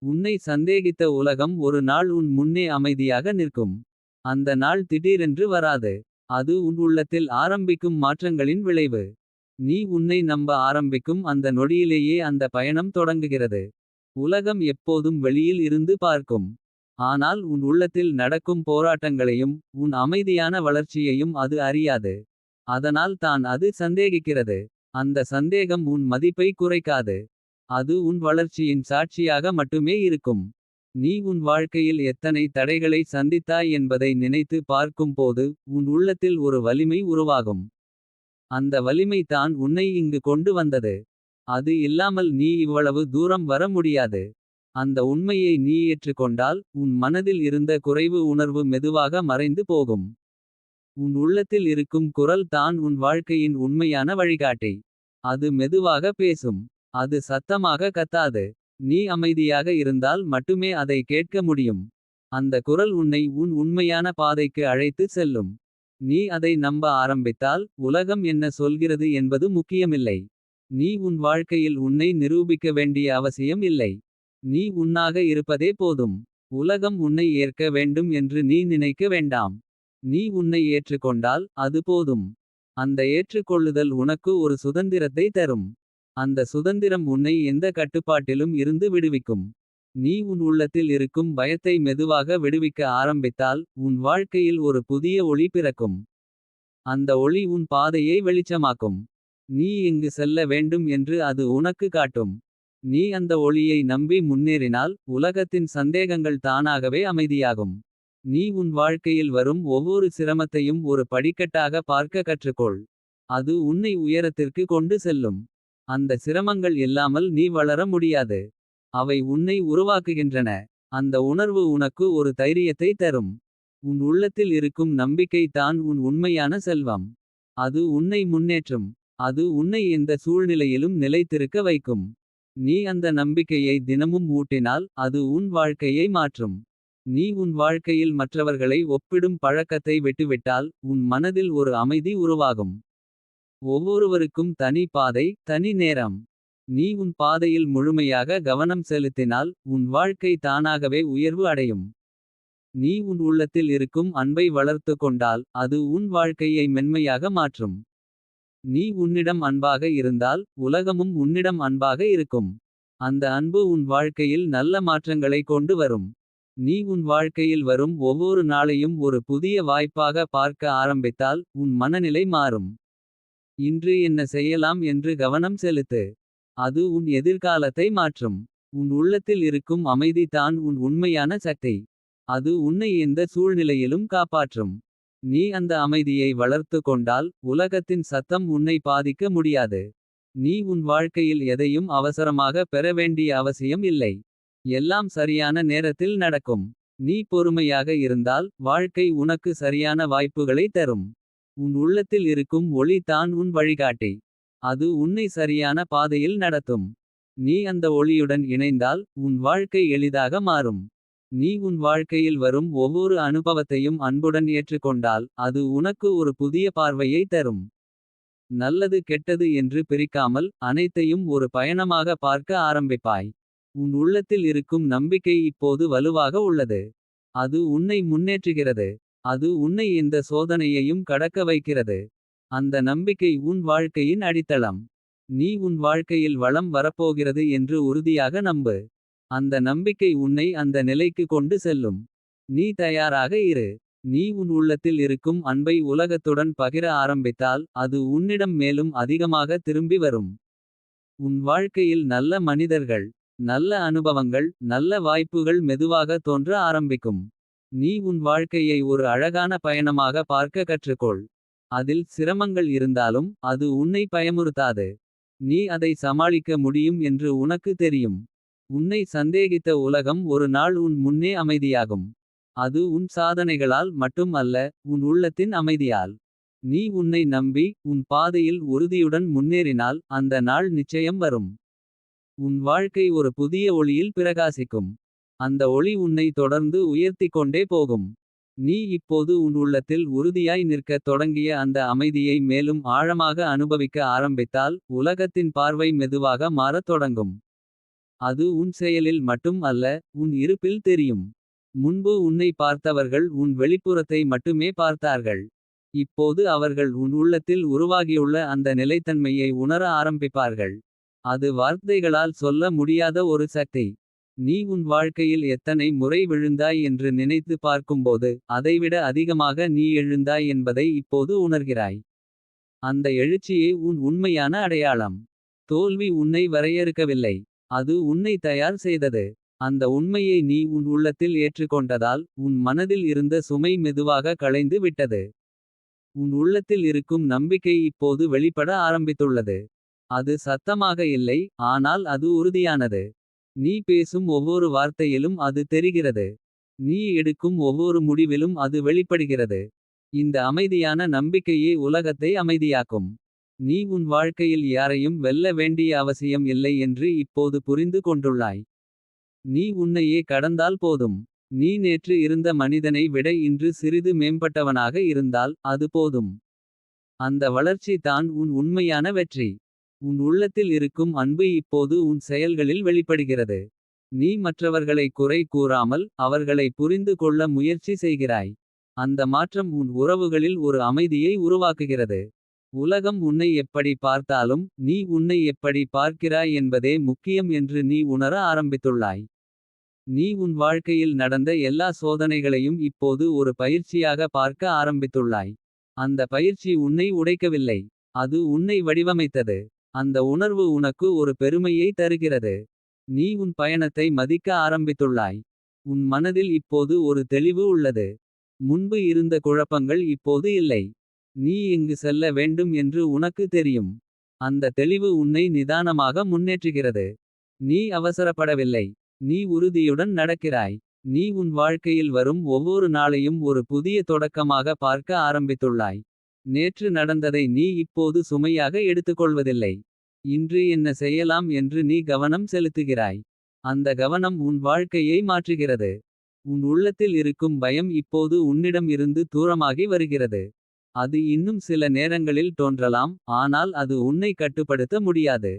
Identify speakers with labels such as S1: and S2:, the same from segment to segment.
S1: உன்னை சந்தேகித்த உலகம் ஒரு நாள் உன் முன்னே அமைதியாக நிற்கும். அந்த நாள் திடீரென்று வராது. அது உன் உள்ளத்தில் ஆரம்பிக்கும் மாற்றங்களின் விளைவு. நீ உன்னை நம்ப ஆரம்பிக்கும் அந்த நொடியிலேயே அந்த பயணம் தொடங்குகிறது. உலகம் எப்போதும் வெளியில் இருந்து பார்க்கும். ஆனால் உன் உள்ளத்தில் நடக்கும் போராட்டங்களையும் உன் அமைதியான வளர்ச்சியையும் அது அறியாது. அதனால் தான் அது சந்தேகிக்கிறது. அந்த சந்தேகம் உன் மதிப்பை குறைக்காது. அது உன் வளர்ச்சியின் சாட்சியாக மட்டுமே இருக்கும். நீ உன் வாழ்க்கையில் எத்தனை தடைகளை சந்தித்தாய் என்பதை நினைத்து பார்க்கும்போது. உன் உள்ளத்தில் ஒரு வலிமை உருவாகும். அந்த வலிமை தான் உன்னை இங்கு கொண்டு வந்தது. அது இல்லாமல் நீ இவ்வளவு தூரம் வர முடியாது. அந்த உண்மையை நீ ஏற்றுக்கொண்டால் உன் மனதில் இருந்த குறைவு உணர்வு மெதுவாக மறைந்து போகும். உன் உள்ளத்தில் இருக்கும் குரல் தான் உன் வாழ்க்கையின் உண்மையான வழிகாட்டி. அது மெதுவாக பேசும். அது சத்தமாக கத்தாது. நீ அமைதியாக இருந்தால் மட்டுமே அதை கேட்க முடியும். அந்த குரல் உன்னை உன் உண்மையான பாதைக்கு அழைத்து செல்லும். நீ அதை நம்ப ஆரம்பித்தால் உலகம் என்ன சொல்கிறது என்பது முக்கியமில்லை. நீ உன் வாழ்க்கையில் உன்னை நிரூபிக்க வேண்டிய அவசியம் இல்லை. நீ உன்னாக இருப்பதே போதும். உலகம் உன்னை ஏற்க வேண்டும் என்று நீ நினைக்க வேண்டாம். நீ உன்னை ஏற்றுக்கொண்டால் அது போதும். அந்த ஏற்றுக்கொள்ளுதல் உனக்கு ஒரு சுதந்திரத்தை தரும். அந்த சுதந்திரம் உன்னை எந்த கட்டுப்பாட்டிலும் இருந்து விடுவிக்கும். நீ உன் உள்ளத்தில் இருக்கும் பயத்தை மெதுவாக விடுவிக்க ஆரம்பித்தால். உன் வாழ்க்கையில் ஒரு புதிய ஒளி பிறக்கும். அந்த ஒளி உன் பாதையை வெளிச்சமாக்கும். நீ எங்கு செல்ல வேண்டும் என்று அது உனக்கு காட்டும். நீ அந்த ஒளியை நம்பி முன்னேறினால் உலகத்தின் சந்தேகங்கள் தானாகவே அமைதியாகும். நீ உன் வாழ்க்கையில் வரும் ஒவ்வொரு சிரமத்தையும் ஒரு படிக்கட்டாக பார்க்க கற்றுக்கொள். அது உன்னை உயரத்திற்கு கொண்டு செல்லும். அந்த சிரமங்கள் இல்லாமல் நீ வளர முடியாது. அவை உன்னை உருவாக்குகின்றன. அந்த உணர்வு உனக்கு ஒரு தைரியத்தை தரும். உன் உள்ளத்தில் இருக்கும் நம்பிக்கை தான் உன் உண்மையான செல்வம். அது உன்னை முன்னேற்றும். அது உன்னை எந்த சூழ்நிலையிலும் நிலைத்திருக்க வைக்கும். நீ அந்த நம்பிக்கையை தினமும் ஊட்டினால் அது உன் வாழ்க்கையை மாற்றும். நீ உன் வாழ்க்கையில் மற்றவர்களை ஒப்பிடும் பழக்கத்தை விட்டுவிட்டால். உன் மனதில் ஒரு அமைதி உருவாகும். ஒவ்வொருவருக்கும் தனி பாதை, தனி நேரம். நீ உன் பாதையில் முழுமையாக கவனம் செலுத்தினால். உன் வாழ்க்கை தானாகவே உயர்வு அடையும். நீ உன் உள்ளத்தில் இருக்கும் அன்பை வளர்த்து கொண்டால். அது உன் வாழ்க்கையை மென்மையாக மாற்றும். நீ உன்னிடம் அன்பாக இருந்தால் உலகமும் உன்னிடம் அன்பாக இருக்கும். அந்த அன்பு உன் வாழ்க்கையில் நல்ல மாற்றங்களை கொண்டு வரும். நீ உன் வாழ்க்கையில் வரும் ஒவ்வொரு நாளையும் ஒரு புதிய வாய்ப்பாக பார்க்க ஆரம்பித்தால். உன் மனநிலை மாறும். இன்று என்ன செய்யலாம் என்று கவனம் செலுத்து. அது உன் எதிர்காலத்தை மாற்றும். உன் உள்ளத்தில் இருக்கும் அமைதி தான் உன் உண்மையான சக்தி. அது உன்னை எந்த சூழ்நிலையிலும் காப்பாற்றும். நீ அந்த அமைதியை வளர்த்து கொண்டால் உலகத்தின் சத்தம் உன்னை பாதிக்க முடியாது. நீ உன் வாழ்க்கையில் எதையும் அவசரமாக பெற வேண்டிய அவசியம் இல்லை. எல்லாம் சரியான நேரத்தில் நடக்கும். நீ பொறுமையாக இருந்தால் வாழ்க்கை உனக்கு சரியான வாய்ப்புகளை தரும். உன் உள்ளத்தில் இருக்கும் ஒளி தான் உன் வழிகாட்டி. அது உன்னை சரியான பாதையில் நடத்தும். நீ அந்த ஒளியுடன் இணைந்தால் உன் வாழ்க்கை எளிதாக மாறும். நீ உன் வாழ்க்கையில் வரும் ஒவ்வொரு அனுபவத்தையும் அன்புடன் ஏற்றுக்கொண்டால். அது உனக்கு ஒரு புதிய பார்வையை தரும். நல்லது கெட்டது என்று பிரிக்காமல் அனைத்தையும் ஒரு பயணமாக பார்க்க ஆரம்பிப்பாய். உன் உள்ளத்தில் இருக்கும் நம்பிக்கை இப்போது வலுவாக உள்ளது. அது உன்னை முன்னேற்றுகிறது. அது உன்னை எந்த சோதனையையும் கடக்க வைக்கிறது. அந்த நம்பிக்கை உன் வாழ்க்கையின் அடித்தளம். நீ உன் வாழ்க்கையில் வளம் வரப்போகிறது என்று உறுதியாக நம்பு. அந்த நம்பிக்கை உன்னை அந்த நிலைக்கு கொண்டு செல்லும். நீ தயாராக இரு. நீ உன் உள்ளத்தில் இருக்கும் அன்பை உலகத்துடன் பகிர ஆரம்பித்தால். அது உன்னிடம் மேலும் அதிகமாக திரும்பி வரும். உன் வாழ்க்கையில் நல்ல மனிதர்கள், நல்ல அனுபவங்கள், நல்ல வாய்ப்புகள் மெதுவாக தோன்ற ஆரம்பிக்கும். நீ உன் வாழ்க்கையை ஒரு அழகான பயணமாக பார்க்க கற்றுக்கொள். அதில் சிரமங்கள் இருந்தாலும் அது உன்னை பயமுறுத்தாது. நீ அதை சமாளிக்க முடியும் என்று உனக்கு தெரியும். உன்னை சந்தேகித்த உலகம் ஒரு நாள் உன் முன்னே அமைதியாகும். அது உன் சாதனைகளால் மட்டும் அல்ல, உன் உள்ளத்தின் அமைதியால். நீ உன்னை நம்பி உன் பாதையில் உறுதியுடன் முன்னேறினால் அந்த நாள் நிச்சயம் வரும். உன் வாழ்க்கை ஒரு புதிய ஒளியில் பிரகாசிக்கும். அந்த ஒளி உன்னை தொடர்ந்து உயர்த்திக் கொண்டே போகும். நீ இப்போது உன் உள்ளத்தில் உறுதியாய் நிற்கத் தொடங்கிய அந்த அமைதியை மேலும் ஆழமாக அனுபவிக்க ஆரம்பித்தால். உலகத்தின் பார்வை மெதுவாக மாறத் தொடங்கும். அது உன் செயலில் மட்டும் அல்ல. உன் இருப்பில் தெரியும். முன்பு உன்னை பார்த்தவர்கள் உன் வெளிப்புறத்தை மட்டுமே பார்த்தார்கள். இப்போது அவர்கள் உன் உள்ளத்தில் உருவாகியுள்ள அந்த நிலைத்தன்மையை உணர ஆரம்பிப்பார்கள். அது வார்த்தைகளால் சொல்ல முடியாத ஒரு சக்தி. நீ உன் வாழ்க்கையில் எத்தனை முறை விழுந்தாய் என்று நினைத்து பார்க்கும்போது. அதைவிட அதிகமாக நீ எழுந்தாய் என்பதை இப்போது உணர்கிறாய். அந்த எழுச்சியே உன் உண்மையான அடையாளம். தோல்வி உன்னை வரையறுக்கவில்லை. அது உன்னை தயார் செய்தது. அந்த உண்மையை நீ உன் உள்ளத்தில் ஏற்றுக்கொண்டதால். உன் மனதில் இருந்த சுமை மெதுவாக களைந்து விட்டது. உன் உள்ளத்தில் இருக்கும் நம்பிக்கை இப்போது வெளிப்பட ஆரம்பித்துள்ளது. அது சத்தமாக இல்லை, ஆனால் அது உறுதியானது. நீ பேசும் ஒவ்வொரு வார்த்தையிலும் அது தெரிகிறது. நீ எடுக்கும் ஒவ்வொரு முடிவிலும் அது வெளிப்படுகிறது. இந்த அமைதியான நம்பிக்கையே உலகத்தை அமைதியாக்கும். நீ உன் வாழ்க்கையில் யாரையும் வெல்ல வேண்டிய அவசியம் இல்லை என்று இப்போது புரிந்து கொண்டுள்ளாய். நீ உன்னையே கடந்தால் போதும். நீ நேற்று இருந்த மனிதனை விட இன்று சிறிது மேம்பட்டவனாக இருந்தால் அது போதும். அந்த வளர்ச்சி தான் உன் உண்மையான வெற்றி. உன் உள்ளத்தில் இருக்கும் அன்பு இப்போது உன் செயல்களில் வெளிப்படுகிறது. நீ மற்றவர்களை குறை கூறாமல் அவர்களை புரிந்து கொள்ள முயற்சி செய்கிறாய். அந்த மாற்றம் உன் உறவுகளில் ஒரு அமைதியை உருவாக்குகிறது. உலகம் உன்னை எப்படி பார்த்தாலும் நீ உன்னை எப்படி பார்க்கிறாய் என்பதே முக்கியம் என்று நீ உணர ஆரம்பித்துள்ளாய். நீ உன் வாழ்க்கையில் நடந்த எல்லா சோதனைகளையும் இப்போது ஒரு பயிற்சியாக பார்க்க ஆரம்பித்துள்ளாய். அந்த பயிற்சி உன்னை உடைக்கவில்லை. அது உன்னை வடிவமைத்தது. அந்த உணர்வு உனக்கு ஒரு பெருமையை தருகிறது. நீ உன் பயணத்தை மதிக்க ஆரம்பித்துள்ளாய். உன் மனதில் இப்போது ஒரு தெளிவு உள்ளது. முன்பு இருந்த குழப்பங்கள் இப்போது இல்லை. நீ எங்கு செல்ல வேண்டும் என்று உனக்கு தெரியும். அந்த தெளிவு உன்னை நிதானமாக முன்னேற்றுகிறது. நீ அவசரப்படவில்லை. நீ உறுதியுடன் நடக்கிறாய். நீ உன் வாழ்க்கையில் வரும் ஒவ்வொரு நாளையும் ஒரு புதிய தொடக்கமாக பார்க்க ஆரம்பித்துள்ளாய். நேற்று நடந்ததை நீ இப்போது சுமையாக எடுத்துக்கொள்வதில்லை. இன்று என்ன செய்யலாம் என்று நீ கவனம் செலுத்துகிறாய். அந்த கவனம் உன் வாழ்க்கையை மாற்றுகிறது. உன் உள்ளத்தில் இருக்கும் பயம் இப்போது உன்னிடம் இருந்து தூரமாகி வருகிறது. அது இன்னும் சில நேரங்களில் தோன்றலாம், ஆனால் அது உன்னை கட்டுப்படுத்த முடியாது.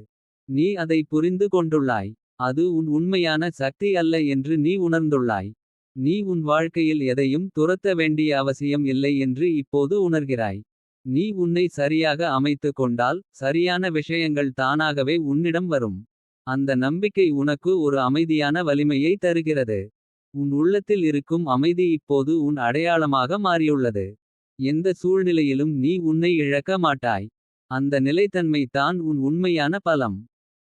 S1: நீ அதை புரிந்து கொண்டுள்ளாய். அது உன் உண்மையான சக்தி அல்ல என்று நீ உணர்ந்துள்ளாய். நீ உன் வாழ்க்கையில் எதையும் துரத்த வேண்டிய அவசியம் இல்லை என்று இப்போது உணர்கிறாய். நீ உன்னை சரியாக அமைத்துக் கொண்டால் சரியான விஷயங்கள் தானாகவே உன்னிடம் வரும். அந்த நம்பிக்கை உனக்கு ஒரு அமைதியான வலிமையை தருகிறது. உன் உள்ளத்தில் இருக்கும் அமைதி இப்போது உன் அடையாளமாக மாறியுள்ளது. எந்த சூழ்நிலையிலும் நீ உன்னை இழக்க மாட்டாய். அந்த நிலைத்தன்மை தான் உன் உண்மையான பலம்.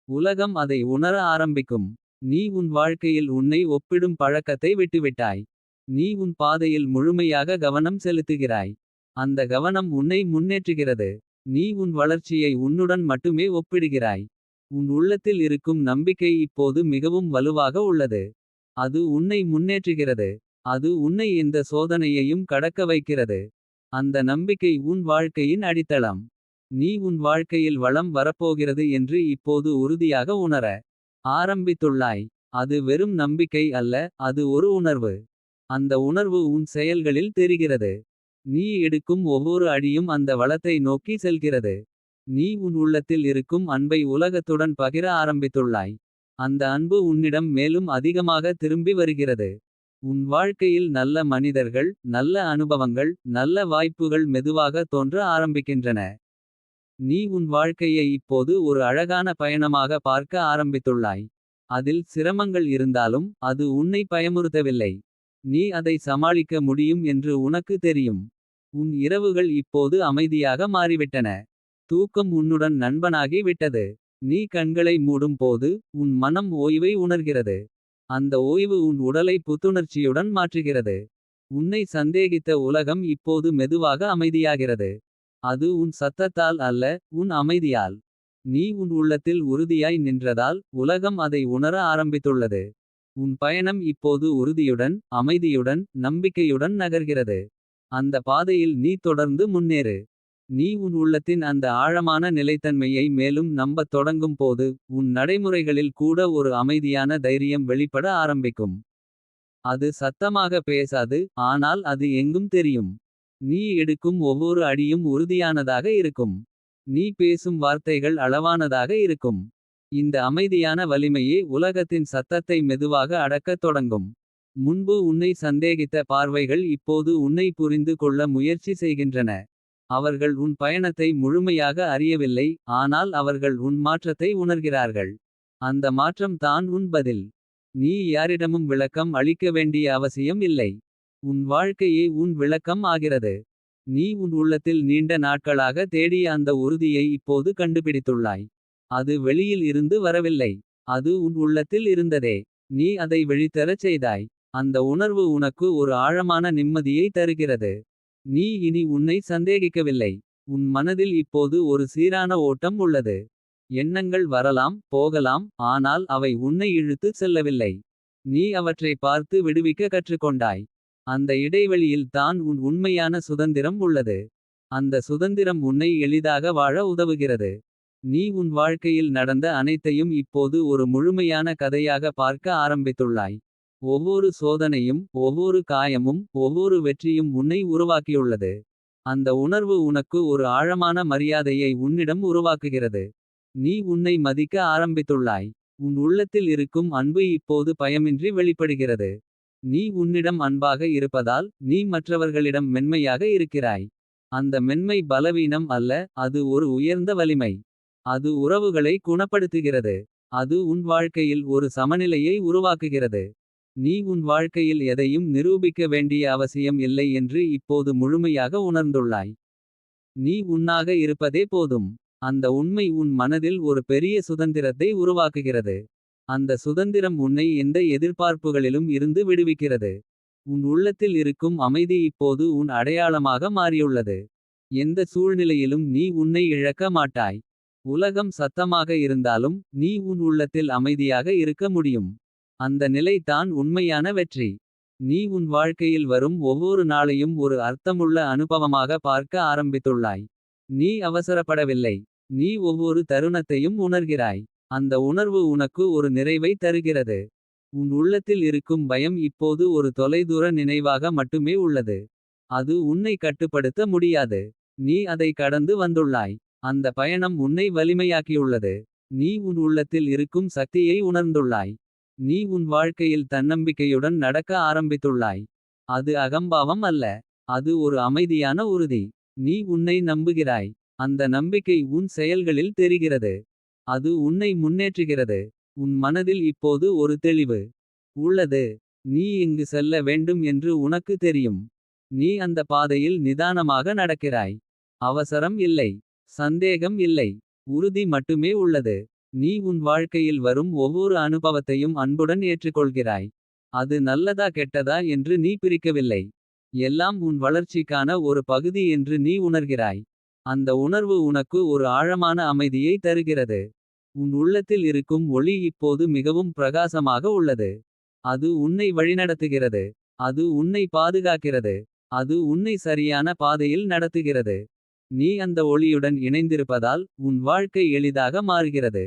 S1: உலகம் அதை உணர ஆரம்பிக்கும். நீ உன் வாழ்க்கையில் உன்னை ஒப்பிடும் பழக்கத்தை விட்டுவிட்டாய். நீ உன் பாதையில் முழுமையாக கவனம் செலுத்துகிறாய். அந்த கவனம் உன்னை முன்னேற்றுகிறது. நீ உன் வளர்ச்சியை உன்னுடன் மட்டுமே ஒப்பிடுகிறாய். உன் உள்ளத்தில் இருக்கும் நம்பிக்கை இப்போது மிகவும் வலுவாக உள்ளது. அது உன்னை முன்னேற்றுகிறது. அது உன்னை எந்த சோதனையையும் கடக்க வைக்கிறது. அந்த நம்பிக்கை உன் வாழ்க்கையின் அடித்தளம். நீ உன் வாழ்க்கையில் வளம் வரப்போகிறது என்று இப்போது உறுதியாக உணர ஆரம்பித்துள்ளாய். அது வெறும் நம்பிக்கை அல்ல, அது ஒரு உணர்வு. அந்த உணர்வு உன் செயல்களில் தெரிகிறது. நீ எடுக்கும் ஒவ்வொரு அடியும் அந்த வளத்தை நோக்கி செல்கிறது. நீ உன் உள்ளத்தில் இருக்கும் அன்பை உலகத்துடன் பகிர ஆரம்பித்துள்ளாய். அந்த அன்பு உன்னிடம் மேலும் அதிகமாக திரும்பி வருகிறது. உன் வாழ்க்கையில் நல்ல மனிதர்கள், நல்ல அனுபவங்கள், நல்ல வாய்ப்புகள் மெதுவாக தோன்ற ஆரம்பிக்கின்றன. நீ உன் வாழ்க்கையை இப்போது ஒரு அழகான பயணமாக பார்க்க ஆரம்பித்துள்ளாய். அதில் சிரமங்கள் இருந்தாலும் அது உன்னை பயமுறுத்தவில்லை. நீ அதை சமாளிக்க முடியும் என்று உனக்கு தெரியும். உன் இரவுகள் இப்போது அமைதியாக மாறிவிட்டன. தூக்கம் உன்னுடன் நண்பனாகி விட்டது. நீ கண்களை மூடும் போது உன் மனம் ஓய்வை உணர்கிறது. அந்த ஓய்வு உன் உடலை புத்துணர்ச்சியுடன் மாற்றுகிறது. உன்னை சந்தேகித்த உலகம் இப்போது மெதுவாக அமைதியாகிறது. அது உன் சத்தத்தால் அல்ல, உன் அமைதியால். நீ உன் உள்ளத்தில் உறுதியாய் நின்றதால் உலகம் அதை உணர ஆரம்பித்துள்ளது. உன் பயணம் இப்போது உறுதியுடன், அமைதியுடன், நம்பிக்கையுடன் நகர்கிறது. அந்த பாதையில் நீ தொடர்ந்து முன்னேறு. நீ உன் உள்ளத்தின் அந்த ஆழமான நிலைத்தன்மையை மேலும் நம்பத் தொடங்கும் போது. உன் நடைமுறைகளில் கூட ஒரு அமைதியான தைரியம் வெளிப்பட ஆரம்பிக்கும். அது சத்தமாக பேசாது, ஆனால் அது எங்கும் தெரியும். நீ எடுக்கும் ஒவ்வொரு அடியும் உறுதியானதாக இருக்கும். நீ பேசும் வார்த்தைகள் அளவானதாக இருக்கும். இந்த அமைதியான வலிமையே உலகத்தின் சத்தத்தை மெதுவாக அடக்கத் தொடங்கும். முன்பு உன்னை சந்தேகித்த பார்வைகள் இப்போது உன்னை புரிந்து கொள்ள முயற்சி செய்கின்றன. அவர்கள் உன் பயணத்தை முழுமையாக அறியவில்லை. ஆனால் அவர்கள் உன் மாற்றத்தை உணர்கிறார்கள். அந்த மாற்றம் தான் உன் பதில். நீ யாரிடமும் விளக்கம் அளிக்க வேண்டிய அவசியம் இல்லை. உன் வாழ்க்கையே உன் விளக்கம் ஆகிறது. நீ உன் உள்ளத்தில் நீண்ட நாட்களாக தேடிய அந்த உறுதியை இப்போது கண்டுபிடித்துள்ளாய். அது வெளியில் இருந்து வரவில்லை. அது உன் உள்ளத்தில் இருந்ததே. நீ அதை வெளித்தரச் செய்தாய். அந்த உணர்வு உனக்கு ஒரு ஆழமான நிம்மதியை தருகிறது. நீ இனி உன்னை சந்தேகிக்கவில்லை. உன் மனதில் இப்போது ஒரு சீரான ஓட்டம் உள்ளது. எண்ணங்கள் வரலாம் போகலாம். ஆனால் அவை உன்னை இழுத்துச் செல்லவில்லை. நீ அவற்றை பார்த்து விடுவிக்க கற்றுக்கொண்டாய். அந்த இடைவெளியில் தான் உன் உண்மையான சுதந்திரம் உள்ளது. அந்த சுதந்திரம் உன்னை எளிதாக வாழ உதவுகிறது. நீ உன் வாழ்க்கையில் நடந்த அனைத்தையும் இப்போது ஒரு முழுமையான கதையாக பார்க்க ஆரம்பித்துள்ளாய். ஒவ்வொரு சோதனையும் ஒவ்வொரு காயமும் ஒவ்வொரு வெற்றியும் உன்னை உருவாக்கியுள்ளது. அந்த உணர்வு உனக்கு ஒரு ஆழமான மரியாதையை உன்னிடம் உருவாக்குகிறது. நீ உன்னை மதிக்க ஆரம்பித்துள்ளாய். உன் உள்ளத்தில் இருக்கும் அன்பு இப்போது பயமின்றி வெளிப்படுகிறது. நீ உன்னிடம் அன்பாக இருப்பதால் நீ மற்றவர்களிடம் மென்மையாக இருக்கிறாய். அந்த மென்மை பலவீனம் அல்ல. அது ஒரு உயர்ந்த வலிமை. அது உறவுகளை குணப்படுத்துகிறது. அது உன் வாழ்க்கையில் ஒரு சமநிலையை உருவாக்குகிறது. நீ உன் வாழ்க்கையில் எதையும் நிரூபிக்க வேண்டிய அவசியம் இல்லை என்று இப்போது முழுமையாக உணர்ந்துள்ளாய். நீ உன்னாக இருப்பதே போதும். அந்த உண்மை உன் மனதில் ஒரு பெரிய சுதந்திரத்தை உருவாக்குகிறது. அந்த சுதந்திரம் உன்னை எந்த எதிர்பார்ப்புகளிலும் இருந்து விடுவிக்கிறது. உன் உள்ளத்தில் இருக்கும் அமைதி இப்போது உன் அடையாளமாக மாறியுள்ளது. எந்த சூழ்நிலையிலும் நீ உன்னை இழக்க மாட்டாய். உலகம் சத்தமாக இருந்தாலும் நீ உன் உள்ளத்தில் அமைதியாக இருக்க முடியும். அந்த நிலை தான் உண்மையான வெற்றி. நீ உன் வாழ்க்கையில் வரும் ஒவ்வொரு நாளையும் ஒரு அர்த்தமுள்ள அனுபவமாக பார்க்க ஆரம்பித்துள்ளாய். நீ அவசரப்படவில்லை. நீ ஒவ்வொரு தருணத்தையும் உணர்கிறாய். அந்த உணர்வு உனக்கு ஒரு நிறைவை தருகிறது. உன் உள்ளத்தில் இருக்கும் பயம் இப்போது ஒரு தொலைதூர நினைவாக மட்டுமே உள்ளது. அது உன்னை கட்டுப்படுத்த முடியாது. நீ அதை கடந்து வந்துள்ளாய். அந்த பயணம் உன்னை வலிமையாக்கியுள்ளது. நீ உன் உள்ளத்தில் இருக்கும் சக்தியை உணர்ந்துள்ளாய். நீ உன் வாழ்க்கையில் தன்னம்பிக்கையுடன் நடக்க ஆரம்பித்துள்ளாய். அது அகம்பாவம் அல்ல. அது ஒரு அமைதியான உறுதி. நீ உன்னை நம்புகிறாய். அந்த நம்பிக்கை உன் செயல்களில் தெரிகிறது. அது உன்னை முன்னேற்றுகிறது. உன் மனதில் இப்போது ஒரு தெளிவு உள்ளது. நீ எங்கு செல்ல வேண்டும் என்று உனக்கு தெரியும். நீ அந்த பாதையில் நிதானமாக நடக்கிறாய். அவசரம் இல்லை. சந்தேகம் இல்லை. உறுதி மட்டுமே உள்ளது. நீ உன் வாழ்க்கையில் வரும் ஒவ்வொரு அனுபவத்தையும் அன்புடன் ஏற்றுக்கொள்கிறாய். அது நல்லதா கெட்டதா என்று நீ பிரிக்கவில்லை. எல்லாம் உன் வளர்ச்சிக்கான ஒரு பகுதி என்று நீ உணர்கிறாய். அந்த உணர்வு உனக்கு ஒரு ஆழமான அமைதியை தருகிறது. உன் உள்ளத்தில் இருக்கும் ஒளி இப்போது மிகவும் பிரகாசமாக உள்ளது. அது உன்னை வழிநடத்துகிறது. அது உன்னை பாதுகாக்கிறது. அது உன்னை சரியான பாதையில் நடத்துகிறது. நீ அந்த ஒளியுடன் இணைந்திருப்பதால் உன் வாழ்க்கை எளிதாக மாறுகிறது.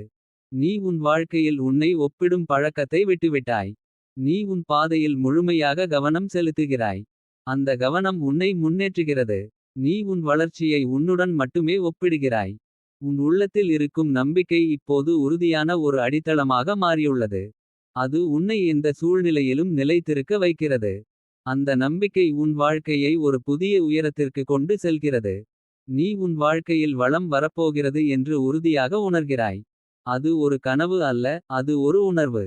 S1: நீ உன் வாழ்க்கையில் உன்னை ஒப்பிடும் பழக்கத்தை விட்டுவிட்டாய். நீ உன் பாதையில் முழுமையாக கவனம் செலுத்துகிறாய். அந்த கவனம் உன்னை முன்னேற்றுகிறது. நீ உன் வளர்ச்சியை உன்னுடன் மட்டுமே ஒப்பிடுகிறாய். உன் உள்ளத்தில் இருக்கும் நம்பிக்கை இப்போது உறுதியான ஒரு அடித்தளமாக மாறியுள்ளது. அது உன்னை எந்த சூழ்நிலையிலும் நிலைத்திருக்க வைக்கிறது. அந்த நம்பிக்கை உன் வாழ்க்கையை ஒரு புதிய உயரத்திற்கு கொண்டு செல்கிறது. நீ உன் வாழ்க்கையில் வளம் வரப்போகிறது என்று உறுதியாக உணர்கிறாய். அது ஒரு கனவு அல்ல. அது ஒரு உணர்வு.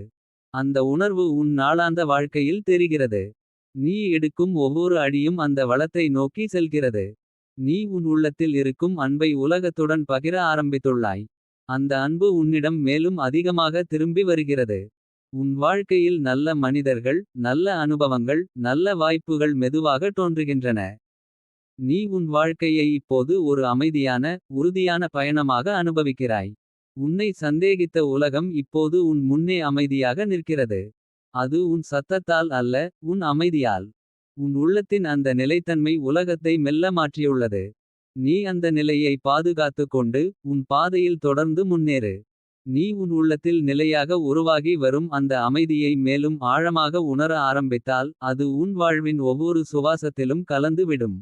S1: அந்த உணர்வு உன் நாளாந்த வாழ்க்கையில் தெரிகிறது. நீ எடுக்கும் ஒவ்வொரு அடியும் அந்த வளத்தை நோக்கி செல்கிறது. நீ உன் உள்ளத்தில் இருக்கும் அன்பை உலகத்துடன் பகிர ஆரம்பித்துள்ளாய். அந்த அன்பு உன்னிடம் மேலும் அதிகமாக திரும்பி வருகிறது. உன் வாழ்க்கையில் நல்ல மனிதர்கள் நல்ல அனுபவங்கள் நல்ல வாய்ப்புகள் மெதுவாக தோன்றுகின்றன. நீ உன் வாழ்க்கையை இப்போது ஒரு அமைதியான உறுதியான பயணமாக அனுபவிக்கிறாய். உன்னை சந்தேகித்த உலகம் இப்போது உன் முன்னே அமைதியாக நிற்கிறது. அது உன் சத்தத்தால் அல்ல உன் அமைதியால். உன் உள்ளத்தின் அந்த நிலைத்தன்மை உலகத்தை மெல்ல மாற்றியுள்ளது. நீ அந்த நிலையை பாதுகாத்துக் கொண்டு உன் பாதையில் தொடர்ந்து முன்னேறு. நீ உன் உள்ளத்தில் நிலையாக உருவாகி வரும் அந்த அமைதியை மேலும் ஆழமாக உணர ஆரம்பித்தால் அது உன் வாழ்வின் ஒவ்வொரு சுவாசத்திலும் கலந்து விடும்.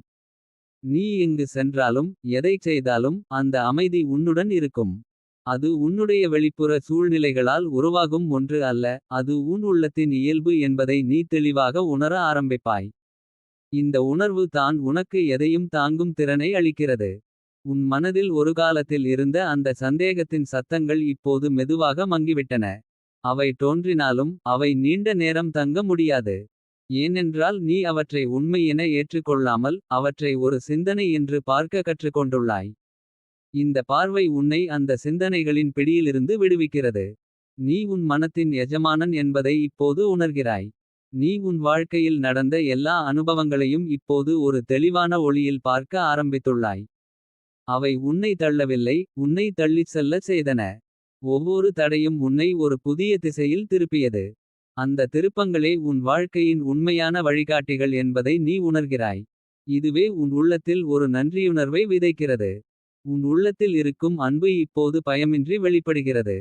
S1: நீ எங்கு சென்றாலும் எதைச் செய்தாலும் அந்த அமைதி உன்னுடன் இருக்கும். அது உன்னுடைய வெளிப்புற சூழ்நிலைகளால் உருவாகும் ஒன்று அல்ல. அது உன் உள்ளத்தின் இயல்பு என்பதை நீ தெளிவாக உணர ஆரம்பிப்பாய். இந்த உணர்வு தான் உனக்கு எதையும் தாங்கும் திறனை அளிக்கிறது. உன் மனதில் ஒரு காலத்தில் இருந்த அந்த சந்தேகத்தின் சத்தங்கள் இப்போது மெதுவாக மங்கிவிட்டன. அவை தோன்றினாலும் அவை நீண்ட நேரம் தங்க முடியாது. ஏனென்றால் நீ அவற்றை உண்மை என ஏற்றுக்கொள்ளாமல். அவற்றை ஒரு சிந்தனை என்று பார்க்க கற்றுக்கொண்டுள்ளாய். இந்த பார்வை உன்னை அந்த சிந்தனைகளின் பிடியிலிருந்து விடுவிக்கிறது. நீ உன் மனத்தின் எஜமானன் என்பதை இப்போது உணர்கிறாய். நீ உன் வாழ்க்கையில் நடந்த எல்லா அனுபவங்களையும் இப்போது ஒரு தெளிவான ஒளியில் பார்க்க ஆரம்பித்துள்ளாய். அவை உன்னை தள்ளவில்லை, உன்னை தள்ளிச் செல்ல செய்தன. ஒவ்வொரு தடையும் உன்னை ஒரு புதிய திசையில் திருப்பியது. அந்த திருப்பங்களே உன் வாழ்க்கையின் உண்மையான வழிகாட்டிகள் என்பதை நீ உணர்கிறாய். இதுவே உன் உள்ளத்தில் ஒரு நன்றியுணர்வை விதைக்கிறது. உன் உள்ளத்தில் இருக்கும் அன்பு இப்போது பயமின்றி வெளிப்படுகிறது.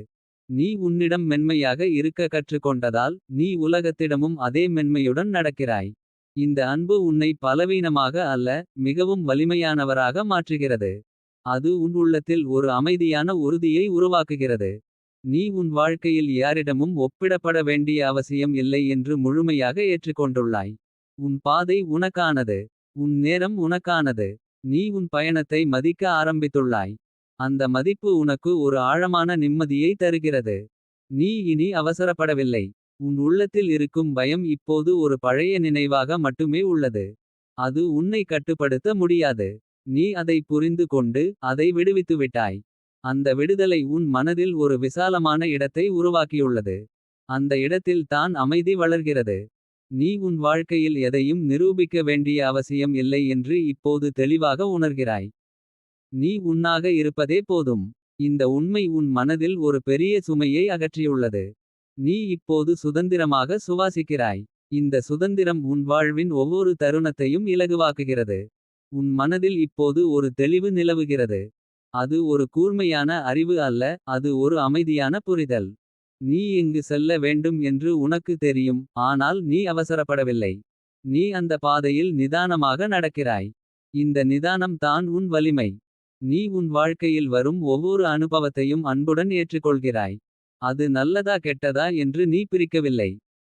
S1: நீ உன்னிடம் மென்மையாக இருக்க கற்றுக்கொண்டதால். நீ உலகத்திடமும் அதே மென்மையுடன் நடக்கிறாய். இந்த அன்பு உன்னை பலவீனமாக அல்ல, மிகவும் வலிமையானவராக மாற்றுகிறது. அது உன் உள்ளத்தில் ஒரு அமைதியான உறுதியை உருவாக்குகிறது. நீ உன் வாழ்க்கையில் யாரிடமும் ஒப்பிடப்பட வேண்டிய அவசியம் இல்லை என்று முழுமையாக ஏற்றுக்கொண்டுள்ளாய். உன் பாதை உனக்கானது. உன் நேரம் உனக்கானது. நீ உன் பயணத்தை மதிக்க ஆரம்பித்துள்ளாய். அந்த மதிப்பு உனக்கு ஒரு ஆழமான நிம்மதியை தருகிறது. நீ இனி அவசரப்படவில்லை. உன் உள்ளத்தில் இருக்கும் பயம் இப்போது ஒரு பழைய நினைவாக மட்டுமே உள்ளது. அது உன்னை கட்டுப்படுத்த முடியாது. நீ அதை புரிந்து கொண்டு அதை விடுவித்துவிட்டாய். அந்த விடுதலை உன் மனதில் ஒரு விசாலமான இடத்தை உருவாக்கியுள்ளது. அந்த இடத்தில் தான் அமைதி வளர்கிறது. நீ உன் வாழ்க்கையில் எதையும் நிரூபிக்க வேண்டிய அவசியம் இல்லை என்று இப்போது தெளிவாக உணர்கிறாய். நீ உன்னாக இருப்பதே போதும். இந்த உண்மை உன் மனதில் ஒரு பெரிய சுமையை அகற்றியுள்ளது. நீ இப்போது சுதந்திரமாக சுவாசிக்கிறாய். இந்த சுதந்திரம் உன் வாழ்வின் ஒவ்வொரு தருணத்தையும் இலகுவாக்குகிறது. உன் மனதில் இப்போது ஒரு தெளிவு நிலவுகிறது. அது ஒரு கூர்மையான அறிவு அல்ல, அது ஒரு அமைதியான புரிதல். நீ எங்கு செல்ல வேண்டும் என்று உனக்கு தெரியும், ஆனால் நீ அவசரப்படவில்லை. நீ அந்த பாதையில் நிதானமாக நடக்கிறாய். இந்த நிதானம் தான் உன் வலிமை. நீ உன் வாழ்க்கையில் வரும் ஒவ்வொரு அனுபவத்தையும் அன்புடன் ஏற்றுக்கொள்கிறாய். அது நல்லதா கெட்டதா என்று நீ பிரிக்கவில்லை.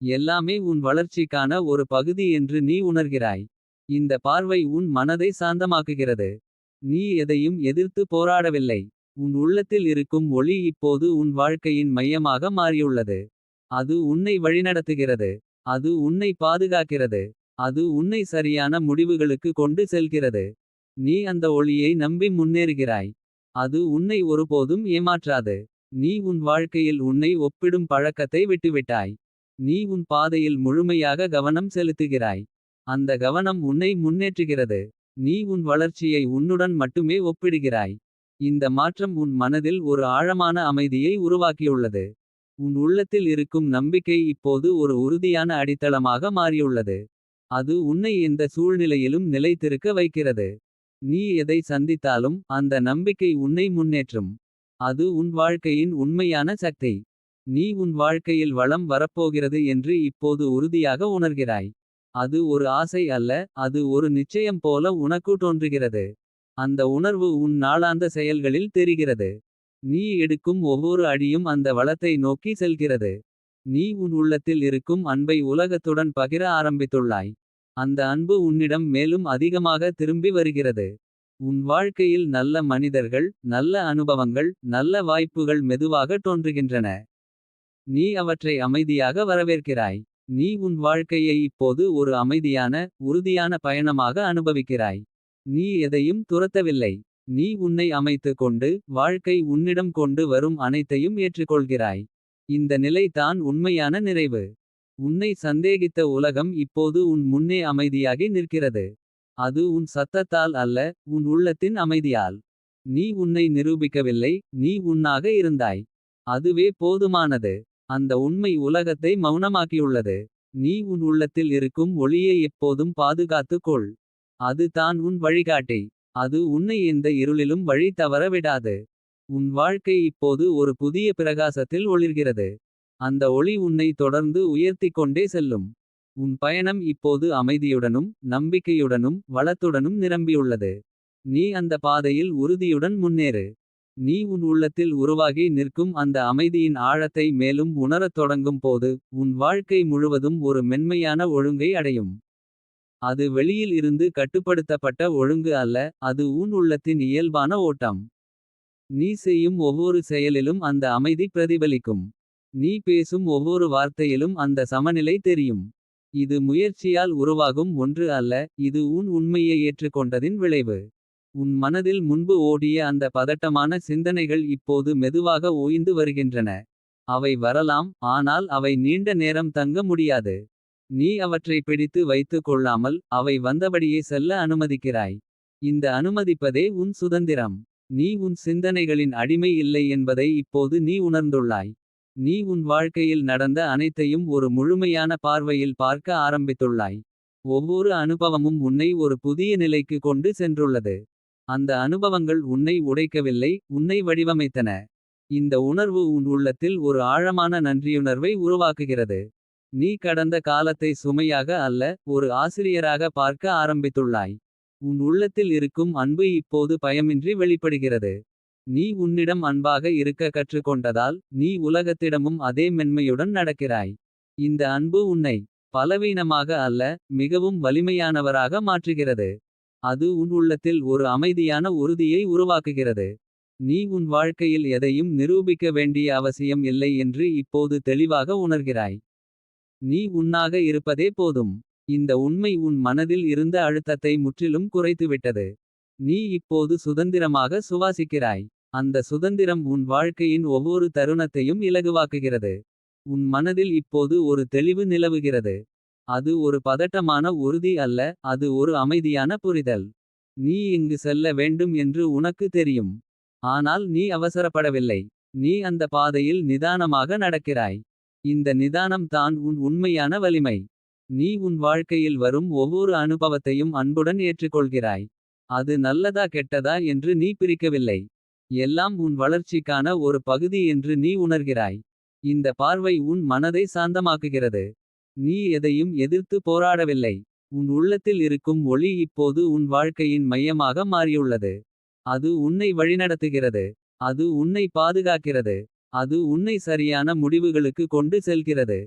S1: எல்லாமே உன் வளர்ச்சிக்கான ஒரு பகுதி என்று நீ உணர்கிறாய். இந்த பார்வை உன் மனதை சாந்தமாக்குகிறது. நீ எதையும் எதிர்த்து போராடவில்லை. உன் உள்ளத்தில் இருக்கும் ஒளி இப்போது உன் வாழ்க்கையின் மையமாக மாறியுள்ளது. அது உன்னை வழிநடத்துகிறது. அது உன்னை பாதுகாக்கிறது. அது உன்னை சரியான முடிவுகளுக்கு கொண்டு செல்கிறது. நீ அந்த ஒளியை நம்பி முன்னேறுகிறாய். அது உன்னை ஒருபோதும் ஏமாற்றாது. நீ உன் வாழ்க்கையில் உன்னை ஒப்பிடும் பழக்கத்தை விட்டுவிட்டாய். நீ உன் பாதையில் முழுமையாக கவனம் செலுத்துகிறாய். அந்த கவனம் உன்னை முன்னேற்றுகிறது. நீ உன் வளர்ச்சியை உன்னுடன் மட்டுமே ஒப்பிடுகிறாய். இந்த மாற்றம் உன் மனதில் ஒரு ஆழமான அமைதியை உருவாக்கியுள்ளது. உன் உள்ளத்தில் இருக்கும் நம்பிக்கை இப்போது ஒரு உறுதியான அடித்தளமாக மாறியுள்ளது. அது உன்னை எந்த சூழ்நிலையிலும் நிலைத்திருக்க வைக்கிறது. நீ எதை சந்தித்தாலும் அந்த நம்பிக்கை உன்னை முன்னேற்றும். அது உன் வாழ்க்கையின் உண்மையான சக்தி. நீ உன் வாழ்க்கையில் வளம் வரப்போகிறது என்று இப்போது உறுதியாக உணர்கிறாய். அது ஒரு ஆசை அல்ல, அது ஒரு நிச்சயம் போல உனக்கு தோன்றுகிறது. அந்த உணர்வு உன் நாளாந்த செயல்களில் தெரிகிறது. நீ எடுக்கும் ஒவ்வொரு அடியும் அந்த வளத்தை நோக்கி செல்கிறது. நீ உன் உள்ளத்தில் இருக்கும் அன்பை உலகத்துடன் பகிர ஆரம்பித்துள்ளாய். அந்த அன்பு உன்னிடம் மேலும் அதிகமாக திரும்பி வருகிறது. உன் வாழ்க்கையில் நல்ல மனிதர்கள், நல்ல அனுபவங்கள், நல்ல வாய்ப்புகள் மெதுவாக தோன்றுகின்றன. நீ அவற்றை அமைதியாக வரவேற்கிறாய். நீ உன் வாழ்க்கையை இப்போது ஒரு அமைதியான, உறுதியான பயணமாக அனுபவிக்கிறாய். நீ எதையும் துரத்தவில்லை. நீ உன்னை அமைத்துக் கொண்டு வாழ்க்கை உன்னிடம் கொண்டு வரும் அனைத்தையும் ஏற்றுக்கொள்கிறாய். இந்த நிலை தான் உண்மையான நிறைவு. உன்னை சந்தேகித்த உலகம் இப்போது உன் முன்னே அமைதியாகி நிற்கிறது. அது உன் சத்தத்தால் அல்ல, உன் உள்ளத்தின் அமைதியால். நீ உன்னை நிரூபிக்கவில்லை, நீ உன்னாக இருந்தாய். அதுவே போதுமானது. அந்த உண்மை உலகத்தை மௌனமாக்கியுள்ளது. நீ உன் உள்ளத்தில் இருக்கும் ஒளியை எப்போதும் பாதுகாத்துக் கொள். அது தான் உன் வழிகாட்டி. அது உன்னை எந்த இருளிலும் வழி தவற விடாது. உன் வாழ்க்கை இப்போது ஒரு புதிய பிரகாசத்தில் ஒளிர்கிறது. அந்த ஒளி உன்னை தொடர்ந்து உயர்த்திக் கொண்டே செல்லும். உன் பயணம் இப்போது அமைதியுடனும், நம்பிக்கையுடனும், வளத்துடனும் நிரம்பியுள்ளது. நீ அந்த பாதையில் உறுதியுடன் முன்னேறு. நீ உன் உள்ளத்தில் உருவாகி நிற்கும் அந்த அமைதியின் ஆழத்தை மேலும் உணரத் தொடங்கும் போது. உன் வாழ்க்கை முழுவதும் ஒரு மென்மையான ஒழுங்கை அடையும். அது வெளியில் இருந்து கட்டுப்படுத்தப்பட்ட ஒழுங்கு அல்ல. அது உன் உள்ளத்தின் இயல்பான ஓட்டம். நீ செய்யும் ஒவ்வொரு செயலிலும் அந்த அமைதி பிரதிபலிக்கும். நீ பேசும் ஒவ்வொரு வார்த்தையிலும் அந்த சமநிலை தெரியும். இது முயற்சியால் உருவாகும் ஒன்று அல்ல. இது உன் உண்மையை ஏற்றுக்கொண்டதின் விளைவு. உன் மனதில் முன்பு ஓடிய அந்த பதட்டமான சிந்தனைகள் இப்போது மெதுவாக ஓய்ந்து வருகின்றன. அவை வரலாம், ஆனால் அவை நீண்ட நேரம் தங்க முடியாது. நீ அவற்றை பிடித்து வைத்துக் கொள்ளாமல் அவை வந்தபடியே செல்ல அனுமதிக்கிறாய். இந்த அனுமதிப்பதே உன் சுதந்திரம். நீ உன் சிந்தனைகளின் அடிமை இல்லை என்பதை இப்போது நீ உணர்ந்துள்ளாய். நீ உன் வாழ்க்கையில் நடந்த அனைத்தையும் ஒரு முழுமையான பார்வையில் பார்க்க ஆரம்பித்துள்ளாய். ஒவ்வொரு அனுபவமும் உன்னை ஒரு புதிய நிலைக்கு கொண்டு சென்றுள்ளது. அந்த அனுபவங்கள் உன்னை உடைக்கவில்லை, உன்னை வடிவமைத்தன. இந்த உணர்வு உன் உள்ளத்தில் ஒரு ஆழமான நன்றியுணர்வை உருவாக்குகிறது. நீ கடந்த காலத்தை சுமையாக அல்ல, ஒரு ஆசிரியராக பார்க்க ஆரம்பித்துள்ளாய். உன் உள்ளத்தில் இருக்கும் அன்பு இப்போது பயமின்றி வெளிப்படுகிறது. நீ உன்னிடம் அன்பாக இருக்க கற்றுக்கொண்டதால். நீ உலகத்திடமும் அதே மென்மையுடன் நடக்கிறாய். இந்த அன்பு உன்னை பலவீனமாக அல்ல, மிகவும் வலிமையானவராக மாற்றுகிறது. அது உன் உள்ளத்தில் ஒரு அமைதியான உறுதியை உருவாக்குகிறது. நீ உன் வாழ்க்கையில் எதையும் நிரூபிக்க வேண்டிய அவசியம் இல்லை என்று இப்போது தெளிவாக உணர்கிறாய். நீ உன்னாக இருப்பதே போதும். இந்த உண்மை உன் மனதில் இருந்த அழுத்தத்தை முற்றிலும் குறைத்துவிட்டது. நீ இப்போது சுதந்திரமாக சுவாசிக்கிறாய். அந்த சுதந்திரம் உன் வாழ்க்கையின் ஒவ்வொரு தருணத்தையும் இலகுவாக்குகிறது. உன் மனதில் இப்போது ஒரு தெளிவு நிலவுகிறது. அது ஒரு பதட்டமான உறுதி அல்ல, அது ஒரு அமைதியான புரிதல். நீ எங்கு செல்ல வேண்டும் என்று உனக்கு தெரியும். ஆனால் நீ அவசரப்படவில்லை. நீ அந்த பாதையில் நிதானமாக நடக்கிறாய். இந்த நிதானம் தான் உன் உண்மையான வலிமை. நீ உன் வாழ்க்கையில் வரும் ஒவ்வொரு அனுபவத்தையும் அன்புடன் ஏற்றுக்கொள்கிறாய். அது நல்லதா கெட்டதா என்று நீ பிரிக்கவில்லை. எல்லாம் உன் வளர்ச்சிக்கான ஒரு பகுதி என்று நீ உணர்கிறாய். இந்த பார்வை உன் மனதை சாந்தமாக்குகிறது. நீ எதையும் எதிர்த்து போராடவில்லை. உன் உள்ளத்தில் இருக்கும் ஒளி இப்போது உன் வாழ்க்கையின் மையமாக மாறியுள்ளது. அது உன்னை வழிநடத்துகிறது. அது உன்னை பாதுகாக்கிறது. அது உன்னை சரியான முடிவுகளுக்கு கொண்டு செல்கிறது.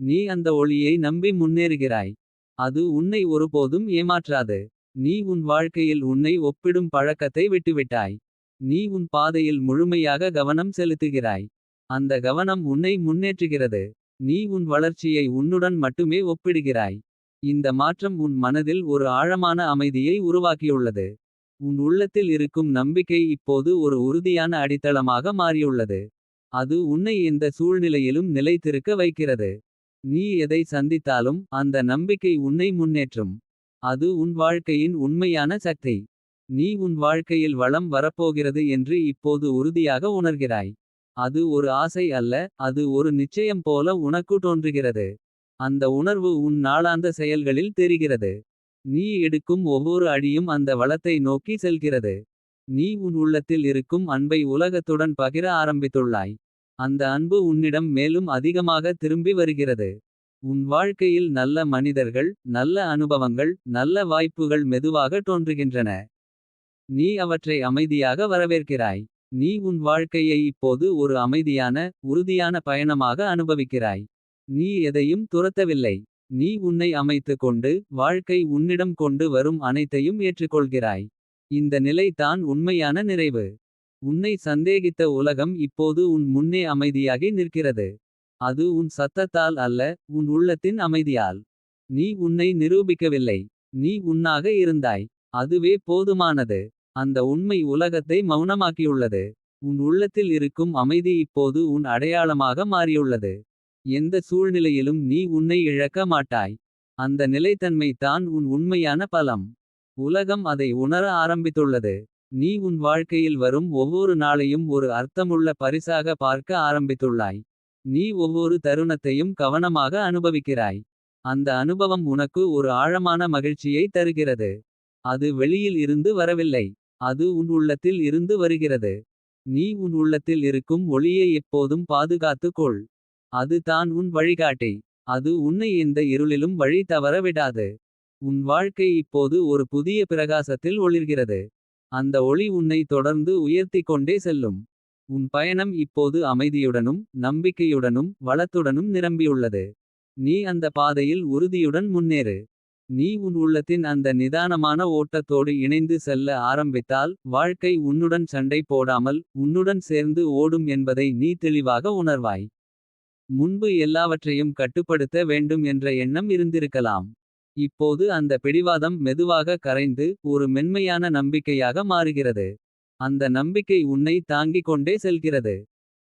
S1: நீ அந்த ஒளியை நம்பி முன்னேறுகிறாய். அது உன்னை ஒருபோதும் ஏமாற்றாது. நீ உன் வாழ்க்கையில் உன்னை ஒப்பிடும் பழக்கத்தை விட்டுவிட்டாய். நீ உன் பாதையில் முழுமையாக கவனம் செலுத்துகிறாய். அந்த கவனம் உன்னை முன்னேற்றுகிறது. நீ உன் வளர்ச்சியை உன்னுடன் மட்டுமே ஒப்பிடுகிறாய். இந்த மாற்றம் உன் மனதில் ஒரு ஆழமான அமைதியை உருவாக்கியுள்ளது. உன் உள்ளத்தில் இருக்கும் நம்பிக்கை இப்போது ஒரு உறுதியான அடித்தளமாக மாறியுள்ளது. அது உன்னை எந்த சூழ்நிலையிலும் நிலைத்திருக்க வைக்கிறது. நீ எதை சந்தித்தாலும் அந்த நம்பிக்கை உன்னை முன்னேற்றும். அது உன் வாழ்க்கையின் உண்மையான சக்தி. நீ உன் வாழ்க்கையில் வளம் வரப்போகிறது என்று இப்போது உறுதியாக உணர்கிறாய். அது ஒரு ஆசை அல்ல, அது ஒரு நிச்சயம் போல உனக்கு தோன்றுகிறது. அந்த உணர்வு உன் நாளாந்த செயல்களில் தெரிகிறது. நீ எடுக்கும் ஒவ்வொரு அடியும் அந்த வளத்தை நோக்கி செல்கிறது. நீ உன் உள்ளத்தில் இருக்கும் அன்பை உலகத்துடன் பகிர ஆரம்பித்துள்ளாய். அந்த அன்பு உன்னிடம் மேலும் அதிகமாக திரும்பி வருகிறது. உன் வாழ்க்கையில் நல்ல மனிதர்கள், நல்ல அனுபவங்கள், நல்ல வாய்ப்புகள் மெதுவாக தோன்றுகின்றன. நீ அவற்றை அமைதியாக வரவேற்கிறாய். நீ உன் வாழ்க்கையை இப்போது ஒரு அமைதியான, உறுதியான பயணமாக அனுபவிக்கிறாய். நீ எதையும் துரத்தவில்லை. நீ உன்னை அமைத்துக் கொண்டு, வாழ்க்கை உன்னிடம் கொண்டு வரும் அனைத்தையும் ஏற்றுக்கொள்கிறாய். இந்த நிலை தான் உண்மையான நிறைவு. உன்னை சந்தேகித்த உலகம் இப்போது உன் முன்னே அமைதியாகி நிற்கிறது. அது உன் சத்தத்தால் அல்ல, உன் உள்ளத்தின் அமைதியால். நீ உன்னை நிரூபிக்கவில்லை. நீ உன்னாக இருந்தாய். அதுவே போதுமானது. அந்த உண்மை உலகத்தை மௌனமாக்கியுள்ளது. உன் உள்ளத்தில் இருக்கும் அமைதி இப்போது உன் அடையாளமாக மாறியுள்ளது. எந்த சூழ்நிலையிலும் நீ உன்னை இழக்க மாட்டாய். அந்த நிலைத்தன்மை தான் உன் உண்மையான பலம். உலகம் அதை உணர ஆரம்பித்துள்ளது. நீ உன் வாழ்க்கையில் வரும் ஒவ்வொரு நாளையும் ஒரு அர்த்தமுள்ள பரிசாக பார்க்க ஆரம்பித்துள்ளாய். நீ ஒவ்வொரு தருணத்தையும் கவனமாக அனுபவிக்கிறாய். அந்த அனுபவம் உனக்கு ஒரு ஆழமான மகிழ்ச்சியை தருகிறது. அது வெளியில் இருந்து வரவில்லை. அது உன் உள்ளத்தில் இருந்து வருகிறது. நீ உன் உள்ளத்தில் இருக்கும் ஒளியை எப்போதும் பாதுகாத்துக் கொள். அது தான் உன் வழிகாட்டி. அது உன்னை எந்த இருளிலும் வழி தவற விடாது. உன் வாழ்க்கை இப்போது ஒரு புதிய பிரகாசத்தில் ஒளிர்கிறது. அந்த ஒளி உன்னை தொடர்ந்து உயர்த்திக் கொண்டே செல்லும். உன் பயணம் இப்போது அமைதியுடனும் நம்பிக்கையுடனும் வளத்துடனும் நிரம்பியுள்ளது. நீ அந்த பாதையில் உறுதியுடன் முன்னேறு. நீ உன் உள்ளத்தின் அந்த நிதானமான ஓட்டத்தோடு இணைந்து செல்ல ஆரம்பித்தால். வாழ்க்கை உன்னுடன் சண்டை போடாமல் உன்னுடன் சேர்ந்து ஓடும் என்பதை நீ தெளிவாக உணர்வாய். முன்பு எல்லாவற்றையும் கட்டுப்படுத்த வேண்டும் என்ற எண்ணம் இருந்திருக்கலாம். இப்போது அந்த பிடிவாதம் மெதுவாக கரைந்து ஒரு மென்மையான நம்பிக்கையாக மாறுகிறது. அந்த நம்பிக்கை உன்னை தாங்கிக் கொண்டே செல்கிறது.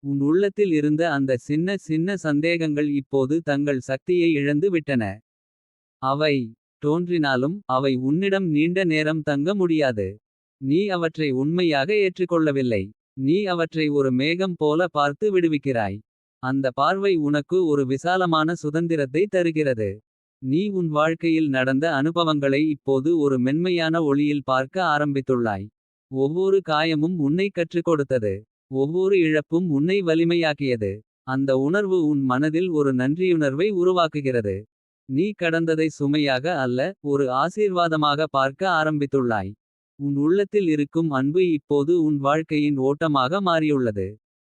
S1: உன் உள்ளத்தில் இருந்த அந்த சின்ன சின்ன சந்தேகங்கள் இப்போது தங்கள் சக்தியை இழந்து விட்டன. அவை தோன்றினாலும் அவை உன்னிடம் நீண்ட நேரம் தங்க முடியாது. நீ அவற்றை உண்மையாக ஏற்றுக்கொள்ளவில்லை. நீ அவற்றை ஒரு மேகம் போல பார்த்து விடுவிக்கிறாய். அந்த பார்வை உனக்கு ஒரு விசாலமான சுதந்திரத்தை தருகிறது. நீ உன் வாழ்க்கையில் நடந்த அனுபவங்களை இப்போது ஒரு மென்மையான ஒளியில் பார்க்க ஆரம்பித்துள்ளாய். ஒவ்வொரு காயமும் உன்னை கற்றுக் கொடுத்தது. ஒவ்வொரு இழப்பும் உன்னை வலிமையாக்கியது. அந்த உணர்வு உன் மனதில் ஒரு நன்றியுணர்வை உருவாக்குகிறது. நீ கடந்ததை சுமையாக அல்ல ஒரு ஆசீர்வாதமாக பார்க்க ஆரம்பித்துள்ளாய். உன் உள்ளத்தில் இருக்கும் அன்பு இப்போது உன் வாழ்க்கையின் ஓட்டமாக மாறியுள்ளது.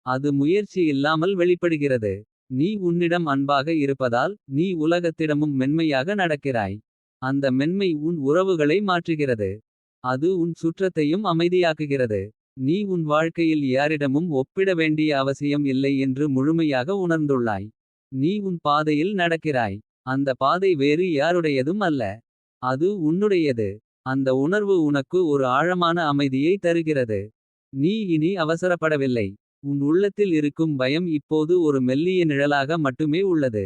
S1: அது முயற்சி இல்லாமல் வெளிப்படுகிறது. நீ உன்னிடம் அன்பாக இருப்பதால் நீ உலகத்திடமும் மென்மையாக நடக்கிறாய். அந்த மென்மை உன் உறவுகளை மாற்றுகிறது. அது உன் சுற்றத்தையும் அமைதியாக்குகிறது. நீ உன் வாழ்க்கையில் யாரிடமும் ஒப்பிட வேண்டிய அவசியம் இல்லை என்று முழுமையாக உணர்ந்துள்ளாய். நீ உன் பாதையில் நடக்கிறாய். அந்த பாதை வேறு யாருடையதும் அல்ல. அது உன்னுடையது. அந்த உணர்வு உனக்கு ஒரு ஆழமான அமைதியை தருகிறது. நீ இனி அவசரப்படவில்லை. உன் உள்ளத்தில் இருக்கும் பயம் இப்போது ஒரு மெல்லிய நிழலாக மட்டுமே உள்ளது.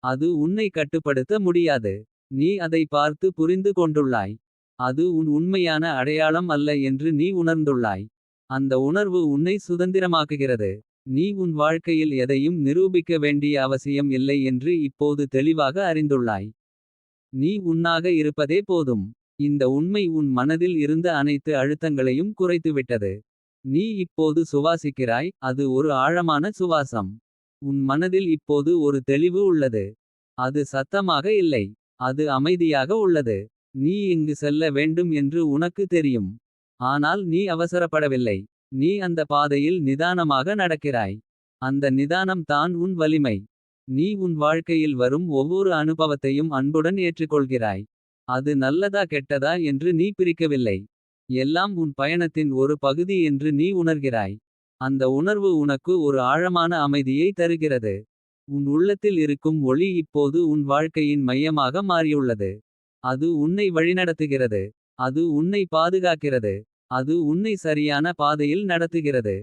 S1: அது உன்னை கட்டுப்படுத்த முடியாது. நீ அதை பார்த்து புரிந்து கொண்டுள்ளாய். அது உன் உண்மையான அடையாளம் அல்ல என்று நீ உணர்ந்துள்ளாய். அந்த உணர்வு உன்னை சுதந்திரமாக்குகிறது. நீ உன் வாழ்க்கையில் எதையும் நிரூபிக்க வேண்டிய அவசியம் இல்லை என்று இப்போது தெளிவாக அறிந்துள்ளாய். நீ உன்னாக இருப்பதே போதும். இந்த உண்மை உன் மனதில் இருந்த அனைத்து அழுத்தங்களையும் குறைத்துவிட்டது. நீ இப்போது சுவாசிக்கிறாய். அது ஒரு ஆழமான சுவாசம். உன் மனதில் இப்போது ஒரு தெளிவு உள்ளது. அது சத்தமாக இல்லை. அது அமைதியாக உள்ளது. நீ இங்கு செல்ல வேண்டும் என்று உனக்கு தெரியும். ஆனால் நீ அவசரப்படவில்லை. நீ அந்த பாதையில் நிதானமாக நடக்கிறாய். அந்த நிதானம் தான் உன் வலிமை. நீ உன் வாழ்க்கையில் வரும் ஒவ்வொரு அனுபவத்தையும் அன்புடன் ஏற்றுக்கொள்கிறாய். அது நல்லதா கெட்டதா என்று நீ பிரிக்கவில்லை. எல்லாம் உன் பயணத்தின் ஒரு பகுதி என்று நீ உணர்கிறாய். அந்த உணர்வு உனக்கு ஒரு ஆழமான அமைதியை தருகிறது. உன் உள்ளத்தில் இருக்கும் ஒளி இப்போது உன் வாழ்க்கையின் மையமாக மாறியுள்ளது. அது உன்னை வழிநடத்துகிறது. அது உன்னை பாதுகாக்கிறது. அது உன்னை சரியான பாதையில் நடத்துகிறது.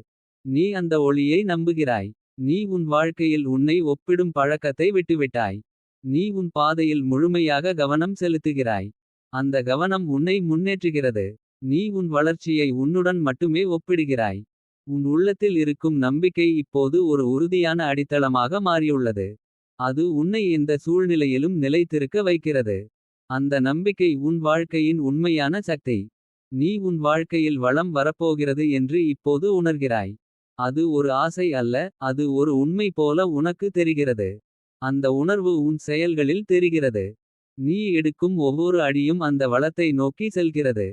S1: நீ அந்த ஒளியை நம்புகிறாய். நீ உன் வாழ்க்கையில் உன்னை ஒப்பிடும் பழக்கத்தை விட்டுவிட்டாய். நீ உன் பாதையில் முழுமையாக கவனம் செலுத்துகிறாய். அந்த கவனம் உன்னை முன்னேற்றுகிறது. நீ உன் வளர்ச்சியை உன்னுடன் மட்டுமே ஒப்பிடுகிறாய். உன் உள்ளத்தில் இருக்கும் நம்பிக்கை இப்போது ஒரு உறுதியான அடித்தளமாக மாறியுள்ளது. அது உன்னை எந்த சூழ்நிலையிலும் நிலைத்திருக்க வைக்கிறது. அந்த நம்பிக்கை உன் வாழ்க்கையின் உண்மையான சக்தி. நீ உன் வாழ்க்கையில் வளம் வரப்போகிறது என்று இப்போது உணர்கிறாய். அது ஒரு ஆசை அல்ல. அது ஒரு உண்மை போல உனக்கு தெரிகிறது. அந்த உணர்வு உன் செயல்களில் தெரிகிறது. நீ எடுக்கும் ஒவ்வொரு அடியும் அந்த வளத்தை நோக்கி செல்கிறது.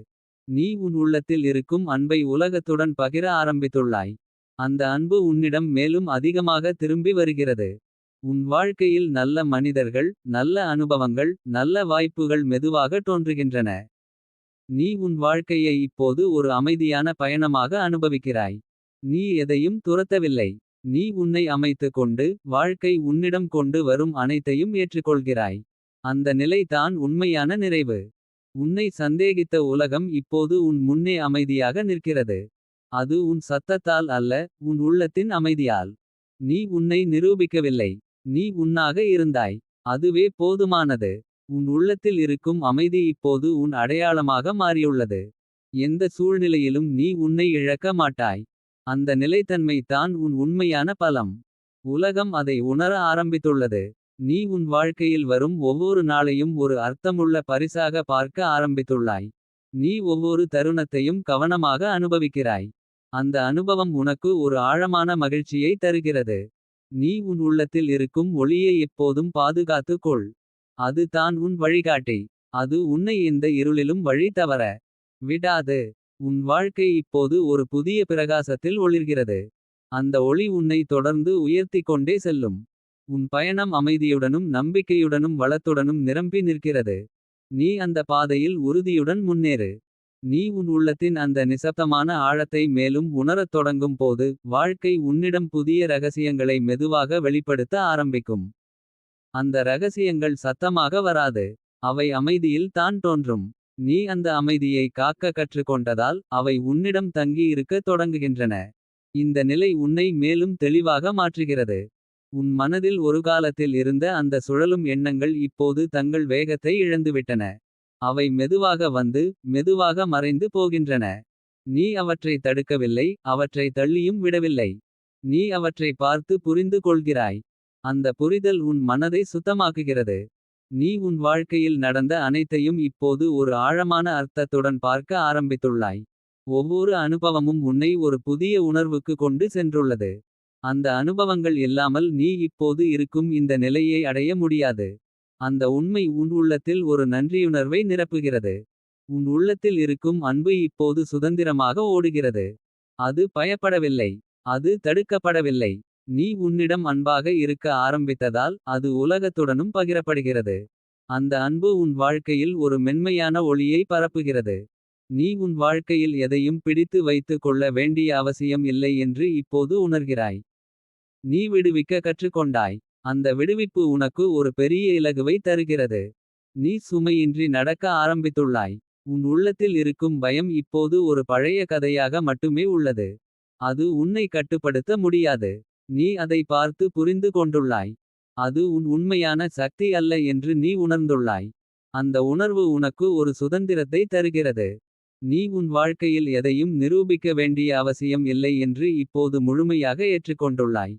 S1: நீ உன் உள்ளத்தில் இருக்கும் அன்பை உலகத்துடன் பகிர ஆரம்பித்துள்ளாய். அந்த அன்பு உன்னிடம் மேலும் அதிகமாக திரும்பி வருகிறது. உன் வாழ்க்கையில் நல்ல மனிதர்கள் நல்ல அனுபவங்கள் நல்ல வாய்ப்புகள் மெதுவாக தோன்றுகின்றன. நீ உன் வாழ்க்கையை இப்போது ஒரு அமைதியான பயணமாக அனுபவிக்கிறாய். நீ எதையும் துரத்தவில்லை. நீ உன்னை அமைத்துக் கொண்டு வாழ்க்கை உன்னிடம் கொண்டு வரும் அனைத்தையும் ஏற்றுக்கொள்கிறாய். அந்த நிலை தான் உண்மையான நிறைவு. உன்னை சந்தேகித்த உலகம் இப்போது உன் முன்னே அமைதியாக நிற்கிறது. அது உன் சத்தத்தால் அல்ல உன் உள்ளத்தின் அமைதியால். நீ உன்னை நிரூபிக்கவில்லை. நீ உன்னாக இருந்தாய். அதுவே போதுமானது. உன் உள்ளத்தில் இருக்கும் அமைதி இப்போது உன் அடையாளமாக மாறியுள்ளது. எந்த சூழ்நிலையிலும் நீ உன்னை இழக்க மாட்டாய். அந்த நிலைத்தன்மை தான் உன் உண்மையான பலம். உலகம் அதை உணர ஆரம்பித்துள்ளது. நீ உன் வாழ்க்கையில் வரும் ஒவ்வொரு நாளையும் ஒரு அர்த்தமுள்ள பரிசாக பார்க்க ஆரம்பித்துள்ளாய். நீ ஒவ்வொரு தருணத்தையும் கவனமாக அனுபவிக்கிறாய். அந்த அனுபவம் உனக்கு ஒரு ஆழமான மகிழ்ச்சியை தருகிறது. நீ உன் உள்ளத்தில் இருக்கும் ஒளியை எப்போதும் பாதுகாத்துக் கொள். அது தான் உன் வழிகாட்டி. அது உன்னை எந்த இருளிலும் வழி தவற விடாது. உன் வாழ்க்கை இப்போது ஒரு புதிய பிரகாசத்தில் ஒளிர்கிறது. அந்த ஒளி உன்னை தொடர்ந்து உயர்த்திக் கொண்டே செல்லும். உன் பயணம் அமைதியுடனும் நம்பிக்கையுடனும் வளத்துடனும் நிரம்பி நிற்கிறது. நீ அந்த பாதையில் உறுதியுடன் முன்னேறு. நீ உன் உள்ளத்தின் அந்த நிசப்தமான ஆழத்தை மேலும் உணரத் தொடங்கும் போது. வாழ்க்கை உன்னிடம் புதிய ரகசியங்களை மெதுவாக வெளிப்படுத்த ஆரம்பிக்கும். அந்த ரகசியங்கள் சத்தமாக வராது. அவை அமைதியில் தான் தோன்றும். நீ அந்த அமைதியை காக்க கற்றுக்கொண்டதால் அவை உன்னிடம் தங்கி இருக்கத் தொடங்குகின்றன. இந்த நிலை உன்னை மேலும் தெளிவாக மாற்றுகிறது. உன் மனதில் ஒரு காலத்தில் இருந்த அந்த சுழலும் எண்ணங்கள் இப்போது தங்கள் வேகத்தை இழந்துவிட்டன. அவை மெதுவாக வந்து மெதுவாக மறைந்து போகின்றன. நீ அவற்றை தடுக்கவில்லை, அவற்றை தள்ளியும் விடவில்லை. நீ அவற்றை பார்த்து புரிந்து கொள்கிறாய். அந்த புரிதல் உன் மனதை சுத்தமாக்குகிறது. நீ உன் வாழ்க்கையில் நடந்த அனைத்தையும் இப்போது ஒரு ஆழமான அர்த்தத்துடன் பார்க்க ஆரம்பித்துள்ளாய். ஒவ்வொரு அனுபவமும் உன்னை ஒரு புதிய உணர்வுக்கு கொண்டு சென்றுள்ளது. அந்த அனுபவங்கள் இல்லாமல் நீ இப்போது இருக்கும் இந்த நிலையை அடைய முடியாது. அந்த உண்மை உன் உள்ளத்தில் ஒரு நன்றியுணர்வை நிரப்புகிறது. உன் உள்ளத்தில் இருக்கும் அன்பு இப்போது சுதந்திரமாக ஓடுகிறது. அது பயப்படவில்லை. அது தடுக்கப்படவில்லை. நீ உன்னிடம் அன்பாக இருக்க ஆரம்பித்ததால் அது உலகத்துடனும் பகிரப்படுகிறது. அந்த அன்பு உன் வாழ்க்கையில் ஒரு மென்மையான ஒளியை பரப்புகிறது. நீ உன் வாழ்க்கையில் எதையும் பிடித்து வைத்துக் கொள்ள வேண்டிய அவசியம் இல்லை என்று இப்போது உணர்கிறாய். நீ விடுவிக்க கற்றுக்கொண்டாய். அந்த விடுவிப்பு உனக்கு ஒரு பெரிய இலகுவை தருகிறது. நீ சுமையின்றி நடக்க ஆரம்பித்துள்ளாய். உன் உள்ளத்தில் இருக்கும் பயம் இப்போது ஒரு பழைய கதையாக மட்டுமே உள்ளது. அது உன்னை கட்டுப்படுத்த முடியாது. நீ அதை பார்த்து புரிந்து கொண்டுள்ளாய். அது உன் உண்மையான சக்தி அல்ல என்று நீ உணர்ந்துள்ளாய். அந்த உணர்வு உனக்கு ஒரு சுதந்திரத்தை தருகிறது. நீ உன் வாழ்க்கையில் எதையும் நிரூபிக்க வேண்டிய அவசியம் இல்லை என்று இப்போது முழுமையாக ஏற்றுக்கொண்டுள்ளாய்.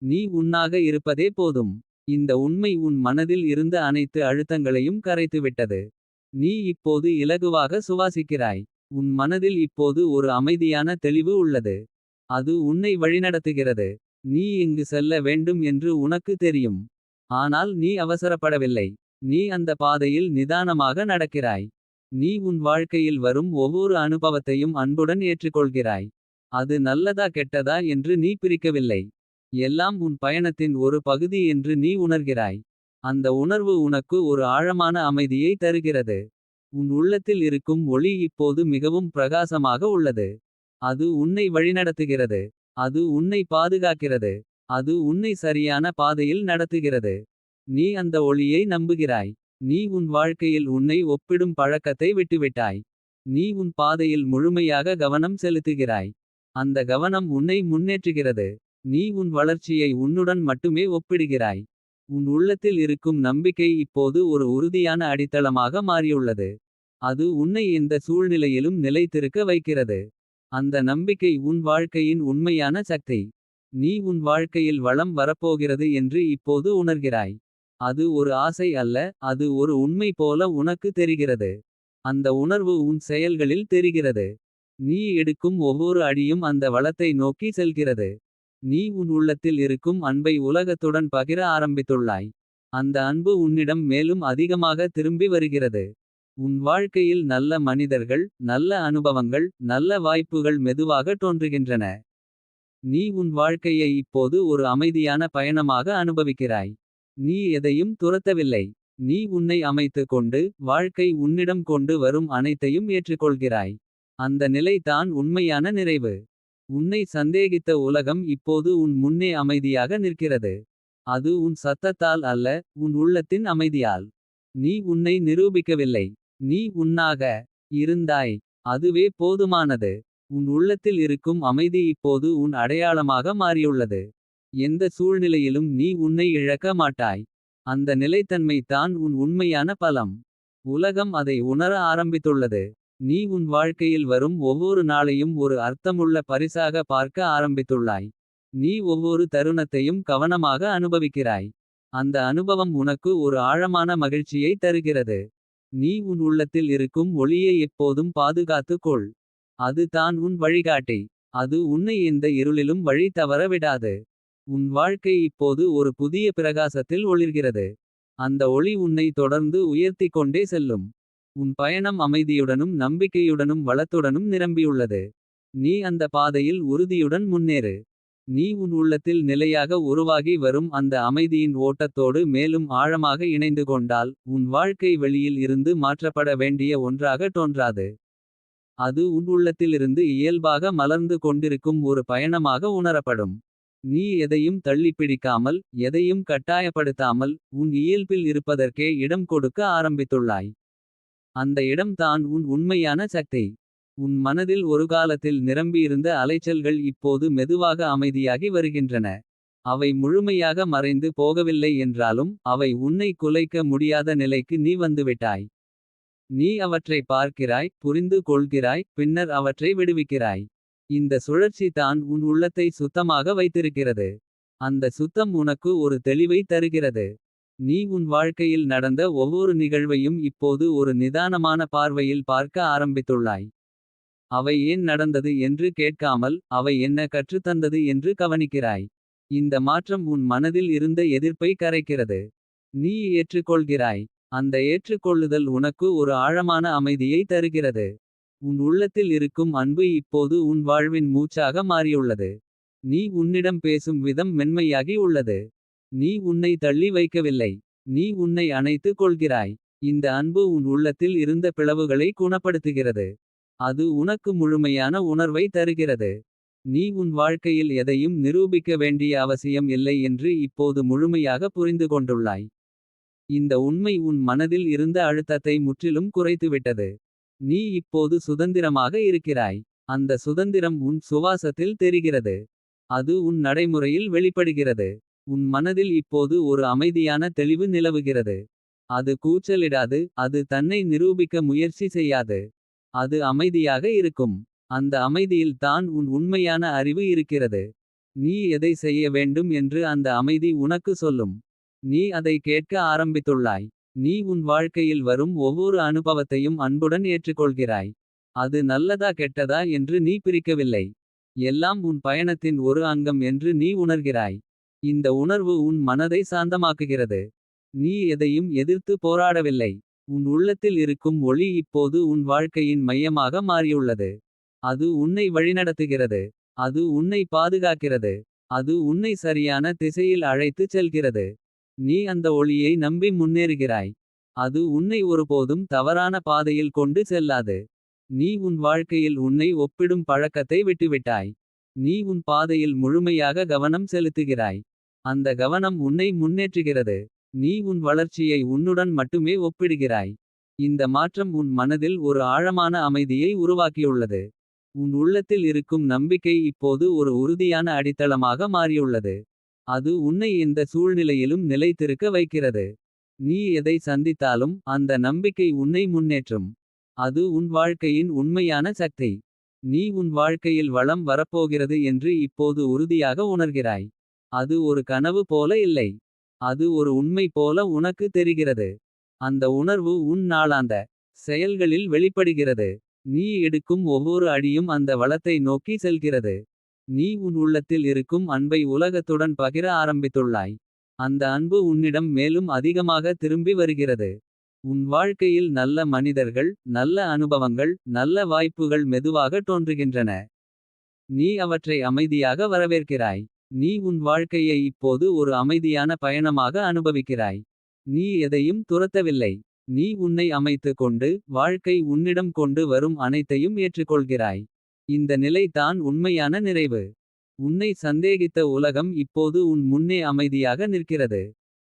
S1: நீ உன்னாக இருப்பதே போதும். இந்த உண்மை உன் மனதில் இருந்த அனைத்து அழுத்தங்களையும் கரைத்துவிட்டது. நீ இப்போது இலகுவாக சுவாசிக்கிறாய். உன் மனதில் இப்போது ஒரு அமைதியான தெளிவு உள்ளது. அது உன்னை வழிநடத்துகிறது. நீ எங்கு செல்ல வேண்டும் என்று உனக்கு தெரியும். ஆனால் நீ அவசரப்படவில்லை. நீ அந்த பாதையில் நிதானமாக நடக்கிறாய். நீ உன் வாழ்க்கையில் வரும் ஒவ்வொரு அனுபவத்தையும் அன்புடன் ஏற்றுக்கொள்கிறாய். அது நல்லதா கெட்டதா என்று நீ பிரிக்கவில்லை. எல்லாம் உன் பயணத்தின் ஒரு பகுதி என்று நீ உணர்கிறாய். அந்த உணர்வு உனக்கு ஒரு ஆழமான அமைதியை தருகிறது. உன் உள்ளத்தில் இருக்கும் ஒளி இப்போது மிகவும் பிரகாசமாக உள்ளது. அது உன்னை வழிநடத்துகிறது. அது உன்னை பாதுகாக்கிறது. அது உன்னை சரியான பாதையில் நடத்துகிறது. நீ அந்த ஒளியை நம்புகிறாய். நீ உன் வாழ்க்கையில் உன்னை ஒப்பிடும் பழக்கத்தை விட்டுவிட்டாய். நீ உன் பாதையில் முழுமையாக கவனம் செலுத்துகிறாய். அந்த கவனம் உன்னை முன்னேற்றுகிறது. நீ உன் வளர்ச்சியை உன்னுடன் மட்டுமே ஒப்பிடுகிறாய். உன் உள்ளத்தில் இருக்கும் நம்பிக்கை இப்போது ஒரு உறுதியான அடித்தளமாக மாறியுள்ளது. அது உன்னை எந்த சூழ்நிலையிலும் நிலைத்திருக்க வைக்கிறது. அந்த நம்பிக்கை உன் வாழ்க்கையின் உண்மையான சக்தி. நீ உன் வாழ்க்கையில் வளம் வரப்போகிறது என்று இப்போது உணர்கிறாய். அது ஒரு ஆசை அல்ல, அது ஒரு உண்மை போல உனக்கு தெரிகிறது. அந்த உணர்வு உன் செயல்களில் தெரிகிறது. நீ எடுக்கும் ஒவ்வொரு அடியும் அந்த வளத்தை நோக்கி செல்கிறது. நீ உன் உள்ளத்தில் இருக்கும் அன்பை உலகத்துடன் பகிர ஆரம்பித்துள்ளாய். அந்த அன்பு உன்னிடம் மேலும் அதிகமாக திரும்பி வருகிறது. உன் வாழ்க்கையில் நல்ல மனிதர்கள், நல்ல அனுபவங்கள், நல்ல வாய்ப்புகள் மெதுவாக தோன்றுகின்றன. நீ உன் வாழ்க்கையை இப்போது ஒரு அமைதியான பயணமாக அனுபவிக்கிறாய். நீ எதையும் துரத்தவில்லை. நீ உன்னை அமைத்துக் கொண்டு வாழ்க்கை உன்னிடம் கொண்டு வரும் அனைத்தையும் ஏற்றுக்கொள்கிறாய். அந்த நிலை தான் உண்மையான நிறைவு. உன்னை சந்தேகித்த உலகம் இப்போது உன் முன்னே அமைதியாக நிற்கிறது. அது உன் சத்தத்தால் அல்ல, உன் உள்ளத்தின் அமைதியால். நீ உன்னை நிரூபிக்கவில்லை. நீ உன்னாக இருந்தாய். அதுவே போதுமானது. உன் உள்ளத்தில் இருக்கும் அமைதி இப்போது உன் அடையாளமாக மாறியுள்ளது. எந்த சூழ்நிலையிலும் நீ உன்னை இழக்க மாட்டாய். அந்த நிலைத்தன்மை தான் உன் உண்மையான பலம். உலகம் அதை உணர ஆரம்பித்துள்ளது. நீ உன் வாழ்க்கையில் வரும் ஒவ்வொரு நாளையும் ஒரு அர்த்தமுள்ள பரிசாக பார்க்க ஆரம்பித்துள்ளாய். நீ ஒவ்வொரு தருணத்தையும் கவனமாக அனுபவிக்கிறாய். அந்த அனுபவம் உனக்கு ஒரு ஆழமான மகிழ்ச்சியை தருகிறது. நீ உன் உள்ளத்தில் இருக்கும் ஒளியை எப்போதும் பாதுகாத்துக் கொள். அது தான் உன் வழிகாட்டி. அது உன்னை எந்த இருளிலும் வழி தவற விடாது. உன் வாழ்க்கை இப்போது ஒரு புதிய பிரகாசத்தில் ஒளிர்கிறது. அந்த ஒளி உன்னை தொடர்ந்து உயர்த்திக் கொண்டே செல்லும். உன் பயணம் அமைதியுடனும் நம்பிக்கையுடனும் வளத்துடனும் நிரம்பியுள்ளது. நீ அந்த பாதையில் உறுதியுடன் முன்னேறு. நீ உன் உள்ளத்தில் நிலையாக உருவாகி வரும் அந்த அமைதியின் ஓட்டத்தோடு மேலும் ஆழமாக இணைந்து கொண்டால். உன் வாழ்க்கை வெளியில் இருந்து மாற்றப்பட வேண்டிய ஒன்றாக தோன்றாது. அது உன் உள்ளத்திலிருந்து இயல்பாக மலர்ந்து கொண்டிருக்கும் ஒரு பயணமாக உணரப்படும். நீ எதையும் தள்ளிப்பிடிக்காமல் எதையும் கட்டாயப்படுத்தாமல். உன் இயல்பில் இருப்பதற்கே இடம் கொடுக்க ஆரம்பித்துள்ளாய். அந்த இடம்தான் உன் உண்மையான சக்தி. உன் மனதில் ஒரு காலத்தில் நிரம்பியிருந்த அலைச்சல்கள் இப்போது மெதுவாக அமைதியாகி வருகின்றன. அவை முழுமையாக மறைந்து போகவில்லை என்றாலும். அவை உன்னை குலைக்க முடியாத நிலைக்கு நீ வந்துவிட்டாய். நீ அவற்றை பார்க்கிறாய், புரிந்து கொள்கிறாய், பின்னர் அவற்றை விடுவிக்கிறாய். இந்த சுழற்சி தான் உன் உள்ளத்தை சுத்தமாக வைத்திருக்கிறது. அந்த சுத்தம் உனக்கு ஒரு தெளிவை தருகிறது. நீ உன் வாழ்க்கையில் நடந்த ஒவ்வொரு நிகழ்வையும் இப்போது ஒரு நிதானமான பார்வையில் பார்க்க ஆரம்பித்துள்ளாய். அவை ஏன் நடந்தது என்று கேட்காமல் அவை என்ன கற்றுத்தந்தது என்று கவனிக்கிறாய். இந்த மாற்றம் உன் மனதில் இருந்த எதிர்ப்பை கரைக்கிறது. நீ ஏற்றுக்கொள்கிறாய். அந்த ஏற்றுக்கொள்ளுதல் உனக்கு ஒரு ஆழமான அமைதியை தருகிறது. உன் உள்ளத்தில் இருக்கும் அன்பு இப்போது உன் வாழ்வின் மூச்சாக மாறியுள்ளது. நீ உன்னிடம் பேசும் விதம் மென்மையாகி உள்ளது. நீ உன்னை தள்ளி வைக்கவில்லை. நீ உன்னை அணைத்துக் கொள்கிறாய். இந்த அன்பு உன் உள்ளத்தில் இருந்த பிளவுகளை குணப்படுத்துகிறது. அது உனக்கு முழுமையான உணர்வை தருகிறது. நீ உன் வாழ்க்கையில் எதையும் நிரூபிக்க வேண்டிய அவசியம் இல்லை என்று இப்போது முழுமையாக புரிந்து கொண்டுள்ளாய். இந்த உண்மை உன் மனதில் இருந்த அழுத்தத்தை முற்றிலும் குறைத்துவிட்டது. நீ இப்போது சுதந்திரமாக இருக்கிறாய். அந்த சுதந்திரம் உன் சுவாசத்தில் தெரிகிறது. அது உன் நடைமுறையில் வெளிப்படுகிறது. உன் மனதில் இப்போது ஒரு அமைதியான தெளிவு நிலவுகிறது. அது கூச்சலிடாது, அது தன்னை நிரூபிக்க முயற்சி செய்யாது. அது அமைதியாக இருக்கும். அந்த அமைதியில் தான் உன் உண்மையான அறிவு இருக்கிறது. நீ எதை செய்ய வேண்டும் என்று அந்த அமைதி உனக்கு சொல்லும். நீ அதை கேட்க ஆரம்பித்துள்ளாய். நீ உன் வாழ்க்கையில் வரும் ஒவ்வொரு அனுபவத்தையும் அன்புடன் ஏற்றுக்கொள்கிறாய். அது நல்லதா கெட்டதா என்று நீ பிரிக்கவில்லை. எல்லாம் உன் பயணத்தின் ஒரு அங்கம் என்று நீ உணர்கிறாய். இந்த உணர்வு உன் மனதை சாந்தமாக்குகிறது. நீ எதையும் எதிர்த்து போராடவில்லை. உன் உள்ளத்தில் இருக்கும் ஒளி இப்போது உன் வாழ்க்கையின் மையமாக மாறியுள்ளது. அது உன்னை வழிநடத்துகிறது. அது உன்னை பாதுகாக்கிறது. அது உன்னை சரியான திசையில் அழைத்துச் செல்கிறது. நீ அந்த ஒளியை நம்பி முன்னேறுகிறாய். அது உன்னை ஒருபோதும் தவறான பாதையில் கொண்டு செல்லாது. நீ உன் வாழ்க்கையில் உன்னை ஒப்பிடும் பழக்கத்தை விட்டுவிட்டாய். நீ உன் பாதையில் முழுமையாக கவனம் செலுத்துகிறாய். அந்த கவனம் உன்னை முன்னேற்றுகிறது. நீ உன் வளர்ச்சியை உன்னுடன் மட்டுமே ஒப்பிடுகிறாய். இந்த மாற்றம் உன் மனதில் ஒரு ஆழமான அமைதியை உருவாக்கியுள்ளது. உன் உள்ளத்தில் இருக்கும் நம்பிக்கை இப்போது ஒரு உறுதியான அடித்தளமாக மாறியுள்ளது. அது உன்னை எந்த சூழ்நிலையிலும் நிலைத்திருக்க வைக்கிறது. நீ எதை சந்தித்தாலும் அந்த நம்பிக்கை உன்னை முன்னேற்றும். அது உன் வாழ்க்கையின் உண்மையான சக்தி. நீ உன் வாழ்க்கையில் வளம் வரப்போகிறது என்று இப்போது உறுதியாக உணர்கிறாய். அது ஒரு கனவு போல இல்லை. அது ஒரு உண்மை போல உனக்கு தெரிகிறது. அந்த உணர்வு உன் நாளாந்த செயல்களில் வெளிப்படுகிறது. நீ எடுக்கும் ஒவ்வொரு அடியும் அந்த வளத்தை நோக்கி செல்கிறது. நீ உன் உள்ளத்தில் இருக்கும் அன்பை உலகத்துடன் பகிர ஆரம்பித்துள்ளாய். அந்த அன்பு உன்னிடம் மேலும் அதிகமாக திரும்பி வருகிறது. உன் வாழ்க்கையில் நல்ல மனிதர்கள், நல்ல அனுபவங்கள், நல்ல வாய்ப்புகள் மெதுவாக தோன்றுகின்றன. நீ அவற்றை அமைதியாக வரவேற்கிறாய். நீ உன் வாழ்க்கையை இப்போது ஒரு அமைதியான பயணமாக அனுபவிக்கிறாய். நீ எதையும் துரத்தவில்லை. நீ உன்னை அமைத்துக் கொண்டு வாழ்க்கை உன்னிடம் கொண்டு வரும் அனைத்தையும் ஏற்றுக்கொள்கிறாய். இந்த நிலை தான் உண்மையான நிறைவு. உன்னை சந்தேகித்த உலகம் இப்போது உன் முன்னே அமைதியாக நிற்கிறது.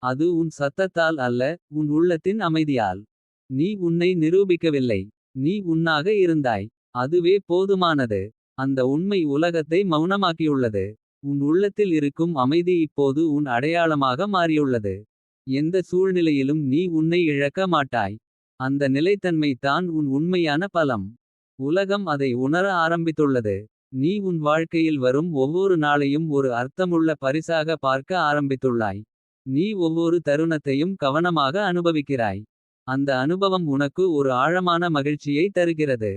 S1: அது உன் சத்தத்தால் அல்ல, உன் உள்ளத்தின் அமைதியால். நீ உன்னை நிரூபிக்கவில்லை. நீ உன்னாக இருந்தாய். அதுவே போதுமானது. அந்த உண்மை உலகத்தை மௌனமாக்கியுள்ளது. உன் உள்ளத்தில் இருக்கும் அமைதி இப்போது உன் அடையாளமாக மாறியுள்ளது. எந்த சூழ்நிலையிலும் நீ உன்னை இழக்க மாட்டாய். அந்த நிலைத்தன்மை தான் உன் உண்மையான பலம். உலகம் அதை உணர ஆரம்பித்துள்ளது. நீ உன் வாழ்க்கையில் வரும் ஒவ்வொரு நாளையும் ஒரு அர்த்தமுள்ள பரிசாக பார்க்க ஆரம்பித்துள்ளாய். நீ ஒவ்வொரு தருணத்தையும் கவனமாக அனுபவிக்கிறாய். அந்த அனுபவம் உனக்கு ஒரு ஆழமான மகிழ்ச்சியை தருகிறது.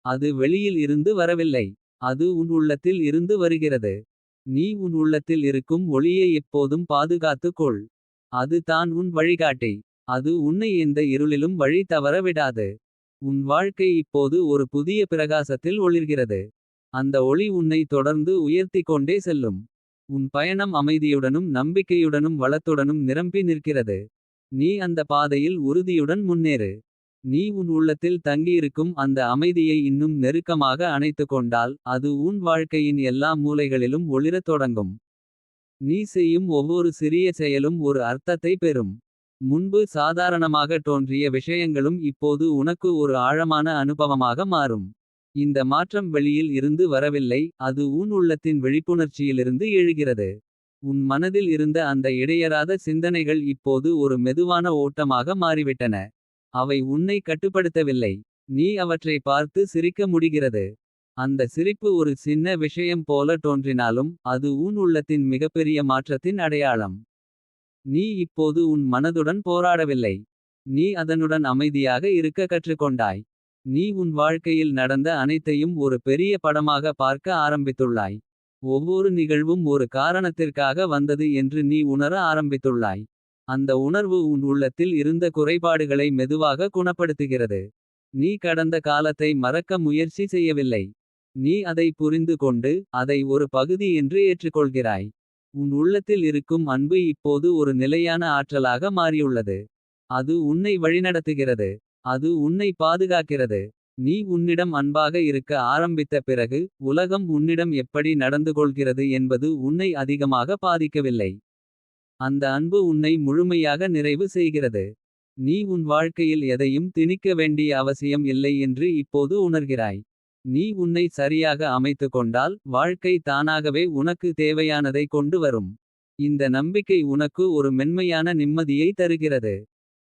S1: அது வெளியில் இருந்து வரவில்லை. அது உன் உள்ளத்தில் இருந்து வருகிறது. நீ உன் உள்ளத்தில் இருக்கும் ஒளியை எப்போதும் பாதுகாத்துக் கொள். அது தான் உன் வழிகாட்டி. அது உன்னை எந்த இருளிலும் வழி தவற விடாது. உன் வாழ்க்கை இப்போது ஒரு புதிய பிரகாசத்தில் ஒளிர்கிறது. அந்த ஒளி உன்னை தொடர்ந்து உயர்த்திக் கொண்டே செல்லும். உன் பயணம் அமைதியுடனும் நம்பிக்கையுடனும் வளத்துடனும் நிரம்பி நிற்கிறது. நீ அந்த பாதையில் உறுதியுடன் முன்னேறு. நீ உன் உள்ளத்தில் தங்கியிருக்கும் அந்த அமைதியை இன்னும் நெருக்கமாக அணைத்துக் கொண்டால். அது உன் வாழ்க்கையின் எல்லா மூலைகளிலும் ஒளிரத் தொடங்கும். நீ செய்யும் ஒவ்வொரு சிறிய செயலும் ஒரு அர்த்தத்தை பெறும். முன்பு சாதாரணமாக தோன்றிய விஷயங்களும் இப்போது உனக்கு ஒரு ஆழமான அனுபவமாக மாறும். இந்த மாற்றம் வெளியில் இருந்து வரவில்லை, அது உன் உள்ளத்தின் விழிப்புணர்ச்சியிலிருந்து எழுகிறது. உன் மனதில் இருந்த அந்த இடையறாத சிந்தனைகள் இப்போது ஒரு மெதுவான ஓட்டமாக மாறிவிட்டன. அவை உன்னை கட்டுப்படுத்தவில்லை. நீ அவற்றை பார்த்து சிரிக்க முடிகிறது. அந்த சிரிப்பு ஒரு சின்ன விஷயம் போல தோன்றினாலும். அது உன் உள்ளத்தின் மிகப்பெரிய மாற்றத்தின் அடையாளம். நீ இப்போது உன் மனதுடன் போராடவில்லை. நீ அதனுடன் அமைதியாக இருக்க கற்றுக்கொண்டாய். நீ உன் வாழ்க்கையில் நடந்த அனைத்தையும் ஒரு பெரிய படமாக பார்க்க ஆரம்பித்துள்ளாய். ஒவ்வொரு நிகழ்வும் ஒரு காரணத்திற்காக வந்தது என்று நீ உணர ஆரம்பித்துள்ளாய். அந்த உணர்வு உன் உள்ளத்தில் இருந்த குறைபாடுகளை மெதுவாக குணப்படுத்துகிறது. நீ கடந்த காலத்தை மறக்க முயற்சி செய்யவில்லை. நீ அதை புரிந்து கொண்டு அதை ஒரு பகுதி என்று ஏற்றுக்கொள்கிறாய். உன் உள்ளத்தில் இருக்கும் அன்பு இப்போது ஒரு நிலையான ஆற்றலாக மாறியுள்ளது. அது உன்னை வழிநடத்துகிறது. அது உன்னை பாதுகாக்கிறது. நீ உன்னிடம் அன்பாக இருக்க ஆரம்பித்த பிறகு. உலகம் உன்னிடம் எப்படி நடந்து கொள்கிறது என்பது உன்னை அதிகமாக பாதிக்கவில்லை. அந்த அன்பு உன்னை முழுமையாக நிறைவு செய்கிறது. நீ உன் வாழ்க்கையில் எதையும் திணிக்க வேண்டிய அவசியம் இல்லை என்று இப்போது உணர்கிறாய். நீ உன்னை சரியாக அமைத்துக் கொண்டால். வாழ்க்கை தானாகவே உனக்கு தேவையானதை கொண்டு வரும். இந்த நம்பிக்கை உனக்கு ஒரு மென்மையான நிம்மதியை தருகிறது.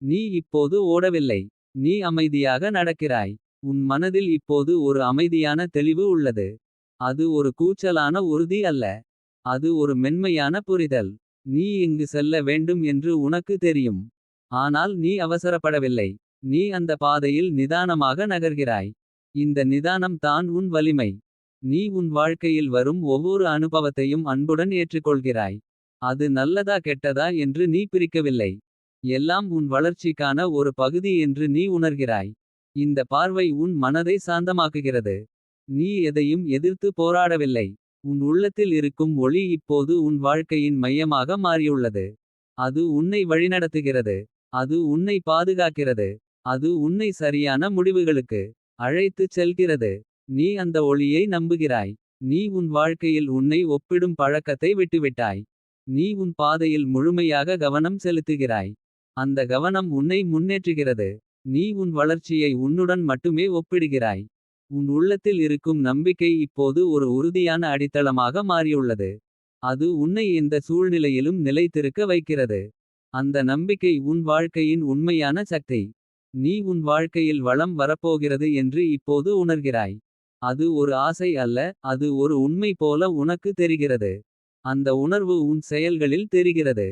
S1: நீ இப்போது ஓடவில்லை. நீ அமைதியாக நடக்கிறாய். உன் மனதில் இப்போது ஒரு அமைதியான தெளிவு உள்ளது. அது ஒரு கூச்சலான உறுதி அல்ல. அது ஒரு மென்மையான புரிதல். நீ எங்கு செல்ல வேண்டும் என்று உனக்கு தெரியும். ஆனால் நீ அவசரப்படவில்லை. நீ அந்த பாதையில் நிதானமாக நகர்கிறாய். இந்த நிதானம் தான் உன் வலிமை. நீ உன் வாழ்க்கையில் வரும் ஒவ்வொரு அனுபவத்தையும் அன்புடன் ஏற்றுக்கொள்கிறாய். அது நல்லதா கெட்டதா என்று நீ பிரிக்கவில்லை. எல்லாம் உன் வளர்ச்சிக்கான ஒரு பகுதி என்று நீ உணர்கிறாய். இந்த பார்வை உன் மனதை சாந்தமாக்குகிறது. நீ எதையும் எதிர்த்து போராடவில்லை. உன் உள்ளத்தில் இருக்கும் ஒளி இப்போது உன் வாழ்க்கையின் மையமாக மாறியுள்ளது. அது உன்னை வழிநடத்துகிறது. அது உன்னை பாதுகாக்கிறது. அது உன்னை சரியான முடிவுகளுக்கு அழைத்துச் செல்கிறது. நீ அந்த ஒளியை நம்புகிறாய். நீ உன் வாழ்க்கையில் உன்னை ஒப்பிடும் பழக்கத்தை விட்டுவிட்டாய். நீ உன் பாதையில் முழுமையாக கவனம் செலுத்துகிறாய். அந்த கவனம் உன்னை முன்னேற்றுகிறது. நீ உன் வளர்ச்சியை உன்னுடன் மட்டுமே ஒப்பிடுகிறாய். உன் உள்ளத்தில் இருக்கும் நம்பிக்கை இப்போது ஒரு உறுதியான அடித்தளமாக மாறியுள்ளது. அது உன்னை எந்த சூழ்நிலையிலும் நிலைத்திருக்க வைக்கிறது. அந்த நம்பிக்கை உன் வாழ்க்கையின் உண்மையான சக்தி. நீ உன் வாழ்க்கையில் வளம் வரப்போகிறது என்று இப்போது உணர்கிறாய். அது ஒரு ஆசை அல்ல, அது ஒரு உண்மை போல உனக்கு தெரிகிறது. அந்த உணர்வு உன் செயல்களில் தெரிகிறது.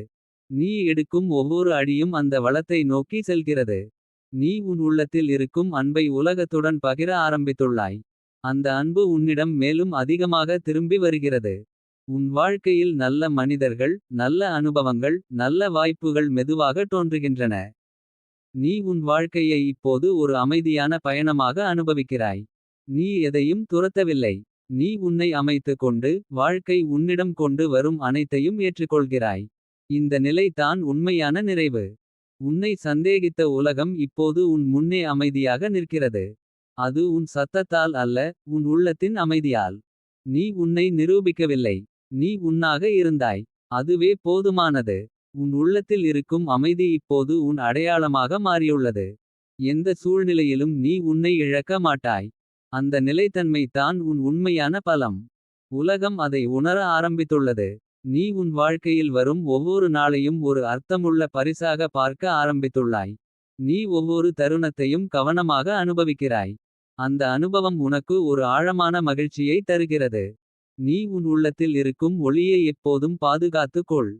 S1: நீ எடுக்கும் ஒவ்வொரு அடியும் அந்த வளத்தை நோக்கி செல்கிறது. நீ உன் உள்ளத்தில் இருக்கும் அன்பை உலகத்துடன் பகிர ஆரம்பித்துள்ளாய். அந்த அன்பு உன்னிடம் மேலும் அதிகமாக திரும்பி வருகிறது. உன் வாழ்க்கையில் நல்ல மனிதர்கள், நல்ல அனுபவங்கள், நல்ல வாய்ப்புகள் மெதுவாக தோன்றுகின்றன. நீ உன் வாழ்க்கையை இப்போது ஒரு அமைதியான பயணமாக அனுபவிக்கிறாய். நீ எதையும் துரத்தவில்லை. நீ உன்னை அமைத்துக் கொண்டு வாழ்க்கை உன்னிடம் கொண்டு வரும் அனைத்தையும் ஏற்றுக்கொள்கிறாய். இந்த நிலை தான் உண்மையான நிறைவு. உன்னை சந்தேகித்த உலகம் இப்போது உன் முன்னே அமைதியாக நிற்கிறது. அது உன் சத்தத்தால் அல்ல, உன் உள்ளத்தின் அமைதியால். நீ உன்னை நிரூபிக்கவில்லை. நீ உன்னாக இருந்தாய். அதுவே போதுமானது. உன் உள்ளத்தில் இருக்கும் அமைதி இப்போது உன் அடையாளமாக மாறியுள்ளது. எந்த சூழ்நிலையிலும் நீ உன்னை இழக்க மாட்டாய். அந்த நிலைத்தன்மை தான் உன் உண்மையான பலம். உலகம் அதை உணர ஆரம்பித்துள்ளது. நீ உன் வாழ்க்கையில் வரும் ஒவ்வொரு நாளையும் ஒரு அர்த்தமுள்ள பரிசாக பார்க்க ஆரம்பித்துள்ளாய். நீ ஒவ்வொரு தருணத்தையும் கவனமாக அனுபவிக்கிறாய். அந்த அனுபவம் உனக்கு ஒரு ஆழமான மகிழ்ச்சியை தருகிறது. நீ உன் உள்ளத்தில் இருக்கும் ஒளியை எப்போதும் பாதுகாத்துக் கொள்.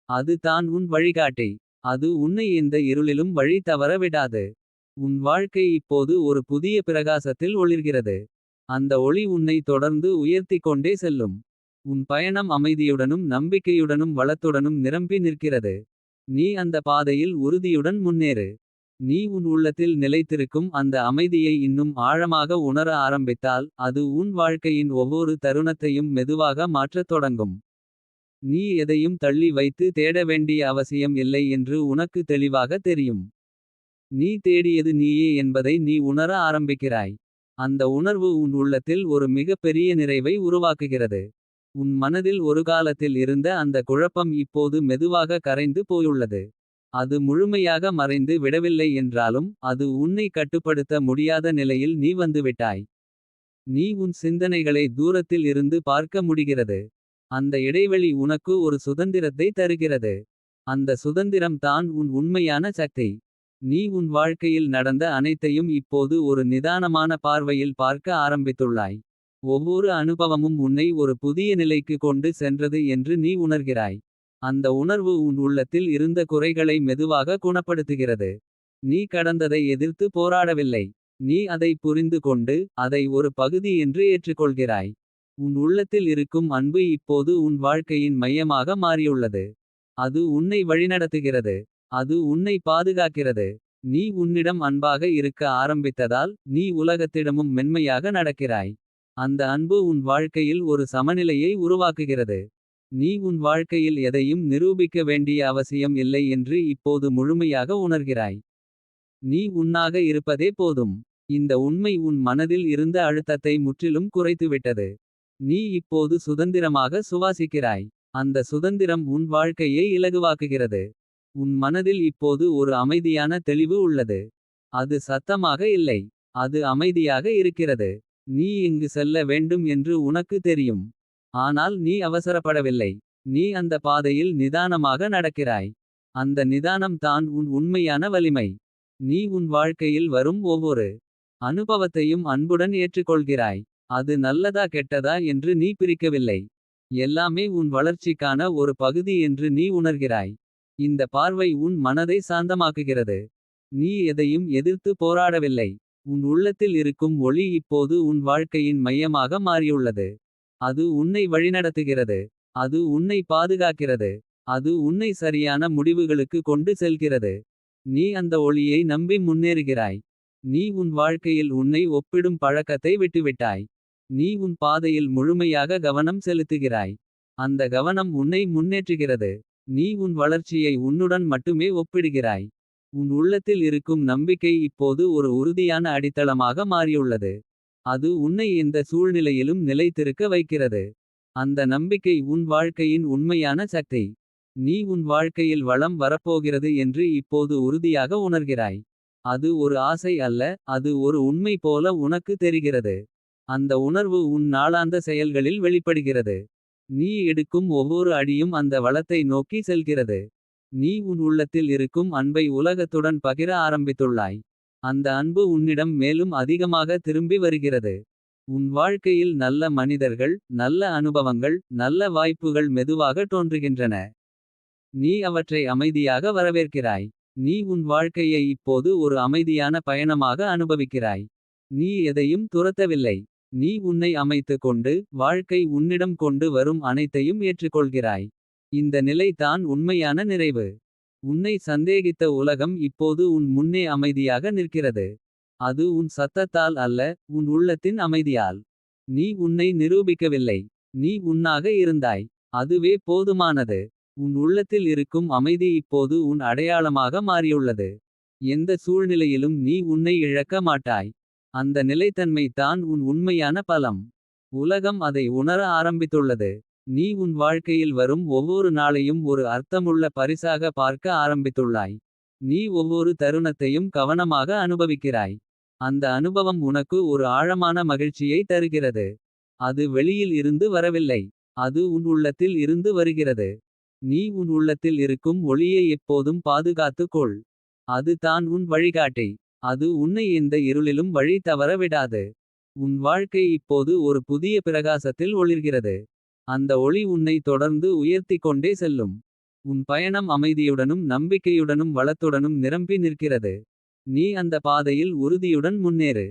S1: அது தான் உன் வழிகாட்டி. அது உன்னை எந்த இருளிலும் வழி தவற விடாது. உன் வாழ்க்கை இப்போது ஒரு புதிய பிரகாசத்தில் ஒளிர்கிறது. அந்த ஒளி உன்னை தொடர்ந்து உயர்த்திக் கொண்டே செல்லும். உன் பயணம் அமைதியுடனும் நம்பிக்கையுடனும் வளத்துடனும் நிரம்பி நிற்கிறது. நீ அந்த பாதையில் உறுதியுடன் முன்னேறு. நீ உன் உள்ளத்தில் நிலைத்திருக்கும் அந்த அமைதியை இன்னும் ஆழமாக உணர ஆரம்பித்தால். அது உன் வாழ்க்கையின் ஒவ்வொரு தருணத்தையும் மெதுவாக மாற்றத் தொடங்கும். நீ எதையும் தள்ளி வைத்து தேட வேண்டிய அவசியம் இல்லை என்று உனக்கு தெளிவாக தெரியும். நீ தேடியது நீயே என்பதை நீ உணர ஆரம்பிக்கிறாய். அந்த உணர்வு உன் உள்ளத்தில் ஒரு மிகப்பெரிய நிறைவை உருவாக்குகிறது. உன் மனதில் ஒரு காலத்தில் இருந்த அந்த குழப்பம் இப்போது மெதுவாக கரைந்து போயுள்ளது. அது முழுமையாக மறைந்து விடவில்லை என்றாலும். அது உன்னை கட்டுப்படுத்த முடியாத நிலையில் நீ வந்துவிட்டாய். நீ உன் சிந்தனைகளை தூரத்தில் இருந்து பார்க்க முடிகிறது. அந்த இடைவெளி உனக்கு ஒரு சுதந்திரத்தை தருகிறது. அந்த சுதந்திரம் தான் உன் உண்மையான சக்தி. நீ உன் வாழ்க்கையில் நடந்த அனைத்தையும் இப்போது ஒரு நிதானமான பார்வையில் பார்க்க ஆரம்பித்துள்ளாய். ஒவ்வொரு அனுபவமும் உன்னை ஒரு புதிய நிலைக்கு கொண்டு சென்றது என்று நீ உணர்கிறாய். அந்த உணர்வு உன் உள்ளத்தில் இருந்த குறைகளை மெதுவாக குணப்படுத்துகிறது. நீ கடந்ததை எதிர்த்து போராடவில்லை. நீ அதை புரிந்து கொண்டு அதை ஒரு பகுதி என்று ஏற்றுக்கொள்கிறாய். உன் உள்ளத்தில் இருக்கும் அன்பு இப்போது உன் வாழ்க்கையின் மையமாக மாறியுள்ளது. அது உன்னை வழிநடத்துகிறது. அது உன்னை பாதுகாக்கிறது. நீ உன்னிடம் அன்பாக இருக்க ஆரம்பித்ததால். நீ உலகத்திடமும் மென்மையாக நடக்கிறாய். அந்த அன்பு உன் வாழ்க்கையில் ஒரு சமநிலையை உருவாக்குகிறது. நீ உன் வாழ்க்கையில் எதையும் நிரூபிக்க வேண்டிய அவசியம் இல்லை என்று இப்போது முழுமையாக உணர்கிறாய். நீ உன்னாக இருப்பதே போதும். இந்த உண்மை உன் மனதில் இருந்த அழுத்தத்தை முற்றிலும் குறைத்துவிட்டது. நீ இப்போது சுதந்திரமாக சுவாசிக்கிறாய். அந்த சுதந்திரம் உன் வாழ்க்கையை இலகுவாக்குகிறது. உன் மனதில் இப்போது ஒரு அமைதியான தெளிவு உள்ளது. அது சத்தமாக இல்லை. அது அமைதியாக இருக்கிறது. நீ எங்கு செல்ல வேண்டும் என்று உனக்கு தெரியும். ஆனால் நீ அவசரப்படவில்லை. நீ அந்த பாதையில் நிதானமாக நடக்கிறாய். அந்த நிதானம் தான் உன் உண்மையான வலிமை. நீ உன் வாழ்க்கையில் வரும் ஒவ்வொரு அனுபவத்தையும் அன்புடன் ஏற்றுக்கொள்கிறாய். அது நல்லதா கெட்டதா என்று நீ பிரிக்கவில்லை. எல்லாமே உன் வளர்ச்சிக்கான ஒரு பகுதி என்று நீ உணர்கிறாய். இந்த பார்வை உன் மனதை சாந்தமாக்குகிறது. நீ எதையும் எதிர்த்து போராடவில்லை. உன் உள்ளத்தில் இருக்கும் ஒளி இப்போது உன் வாழ்க்கையின் மையமாக மாறியுள்ளது. அது உன்னை வழிநடத்துகிறது. அது உன்னை பாதுகாக்கிறது. அது உன்னை சரியான முடிவுகளுக்கு கொண்டு செல்கிறது. நீ அந்த ஒளியை நம்பி முன்னேறுகிறாய். நீ உன் வாழ்க்கையில் உன்னை ஒப்பிடும் பழக்கத்தை விட்டுவிட்டாய். நீ உன் பாதையில் முழுமையாக கவனம் செலுத்துகிறாய். அந்த கவனம் உன்னை முன்னேற்றுகிறது. நீ உன் வளர்ச்சியை உன்னுடன் மட்டுமே ஒப்பிடுகிறாய். உன் உள்ளத்தில் இருக்கும் நம்பிக்கை இப்போது ஒரு உறுதியான அடித்தளமாக மாறியுள்ளது. அது உன்னை எந்த சூழ்நிலையிலும் நிலைத்திருக்க வைக்கிறது. அந்த நம்பிக்கை உன் வாழ்க்கையின் உண்மையான சக்தி. நீ உன் வாழ்க்கையில் வளம் வரப்போகிறது என்று இப்போது உறுதியாக உணர்கிறாய். அது ஒரு ஆசை அல்ல. அது ஒரு உண்மை போல உனக்கு தெரிகிறது. அந்த உணர்வு உன் நாளாந்த செயல்களில் வெளிப்படுகிறது. நீ எடுக்கும் ஒவ்வொரு அடியும் அந்த வளத்தை நோக்கி செல்கிறது. நீ உன் உள்ளத்தில் இருக்கும் அன்பை உலகத்துடன் பகிர ஆரம்பித்துள்ளாய். அந்த அன்பு உன்னிடம் மேலும் அதிகமாக திரும்பி வருகிறது. உன் வாழ்க்கையில் நல்ல மனிதர்கள், நல்ல அனுபவங்கள், நல்ல வாய்ப்புகள் மெதுவாக தோன்றுகின்றன. நீ அவற்றை அமைதியாக வரவேற்கிறாய். நீ உன் வாழ்க்கையை இப்போது ஒரு அமைதியான பயணமாக அனுபவிக்கிறாய். நீ எதையும் துரத்தவில்லை. நீ உன்னை அமைத்துக் கொண்டு வாழ்க்கை உன்னிடம் கொண்டு வரும் அனைத்தையும் ஏற்றுக்கொள்கிறாய். இந்த நிலை தான் உண்மையான நிறைவு. உன்னை சந்தேகித்த உலகம் இப்போது உன் முன்னே அமைதியாக நிற்கிறது. அது உன் சத்தத்தால் அல்ல. உன் உள்ளத்தின் அமைதியால். நீ உன்னை நிரூபிக்கவில்லை. நீ உன்னாக இருந்தாய். அதுவே போதுமானது. உன் உள்ளத்தில் இருக்கும் அமைதி இப்போது உன் அடையாளமாக மாறியுள்ளது. எந்த சூழ்நிலையிலும் நீ உன்னை இழக்க மாட்டாய். அந்த நிலைத்தன்மை தான் உன் உண்மையான பலம். உலகம் அதை உணர ஆரம்பித்துள்ளது. நீ உன் வாழ்க்கையில் வரும் ஒவ்வொரு நாளையும் ஒரு அர்த்தமுள்ள பரிசாக பார்க்க ஆரம்பித்துள்ளாய். நீ ஒவ்வொரு தருணத்தையும் கவனமாக அனுபவிக்கிறாய். அந்த அனுபவம் உனக்கு ஒரு ஆழமான மகிழ்ச்சியை தருகிறது. அது வெளியில் இருந்து வரவில்லை. அது உன் உள்ளத்தில் இருந்து வருகிறது. நீ உன் உள்ளத்தில் இருக்கும் ஒளியை எப்போதும் பாதுகாத்துக் கொள். அது தான் உன் வழிகாட்டி. அது உன்னை எந்த இருளிலும் வழி தவற விடாது. உன் வாழ்க்கை இப்போது ஒரு புதிய பிரகாசத்தில் ஒளிர்கிறது. அந்த ஒளி உன்னை தொடர்ந்து உயர்த்திக் கொண்டே செல்லும். உன் பயணம் அமைதியுடனும் நம்பிக்கையுடனும் வளத்துடனும் நிரம்பி நிற்கிறது. நீ அந்த பாதையில் உறுதியுடன் முன்னேறு.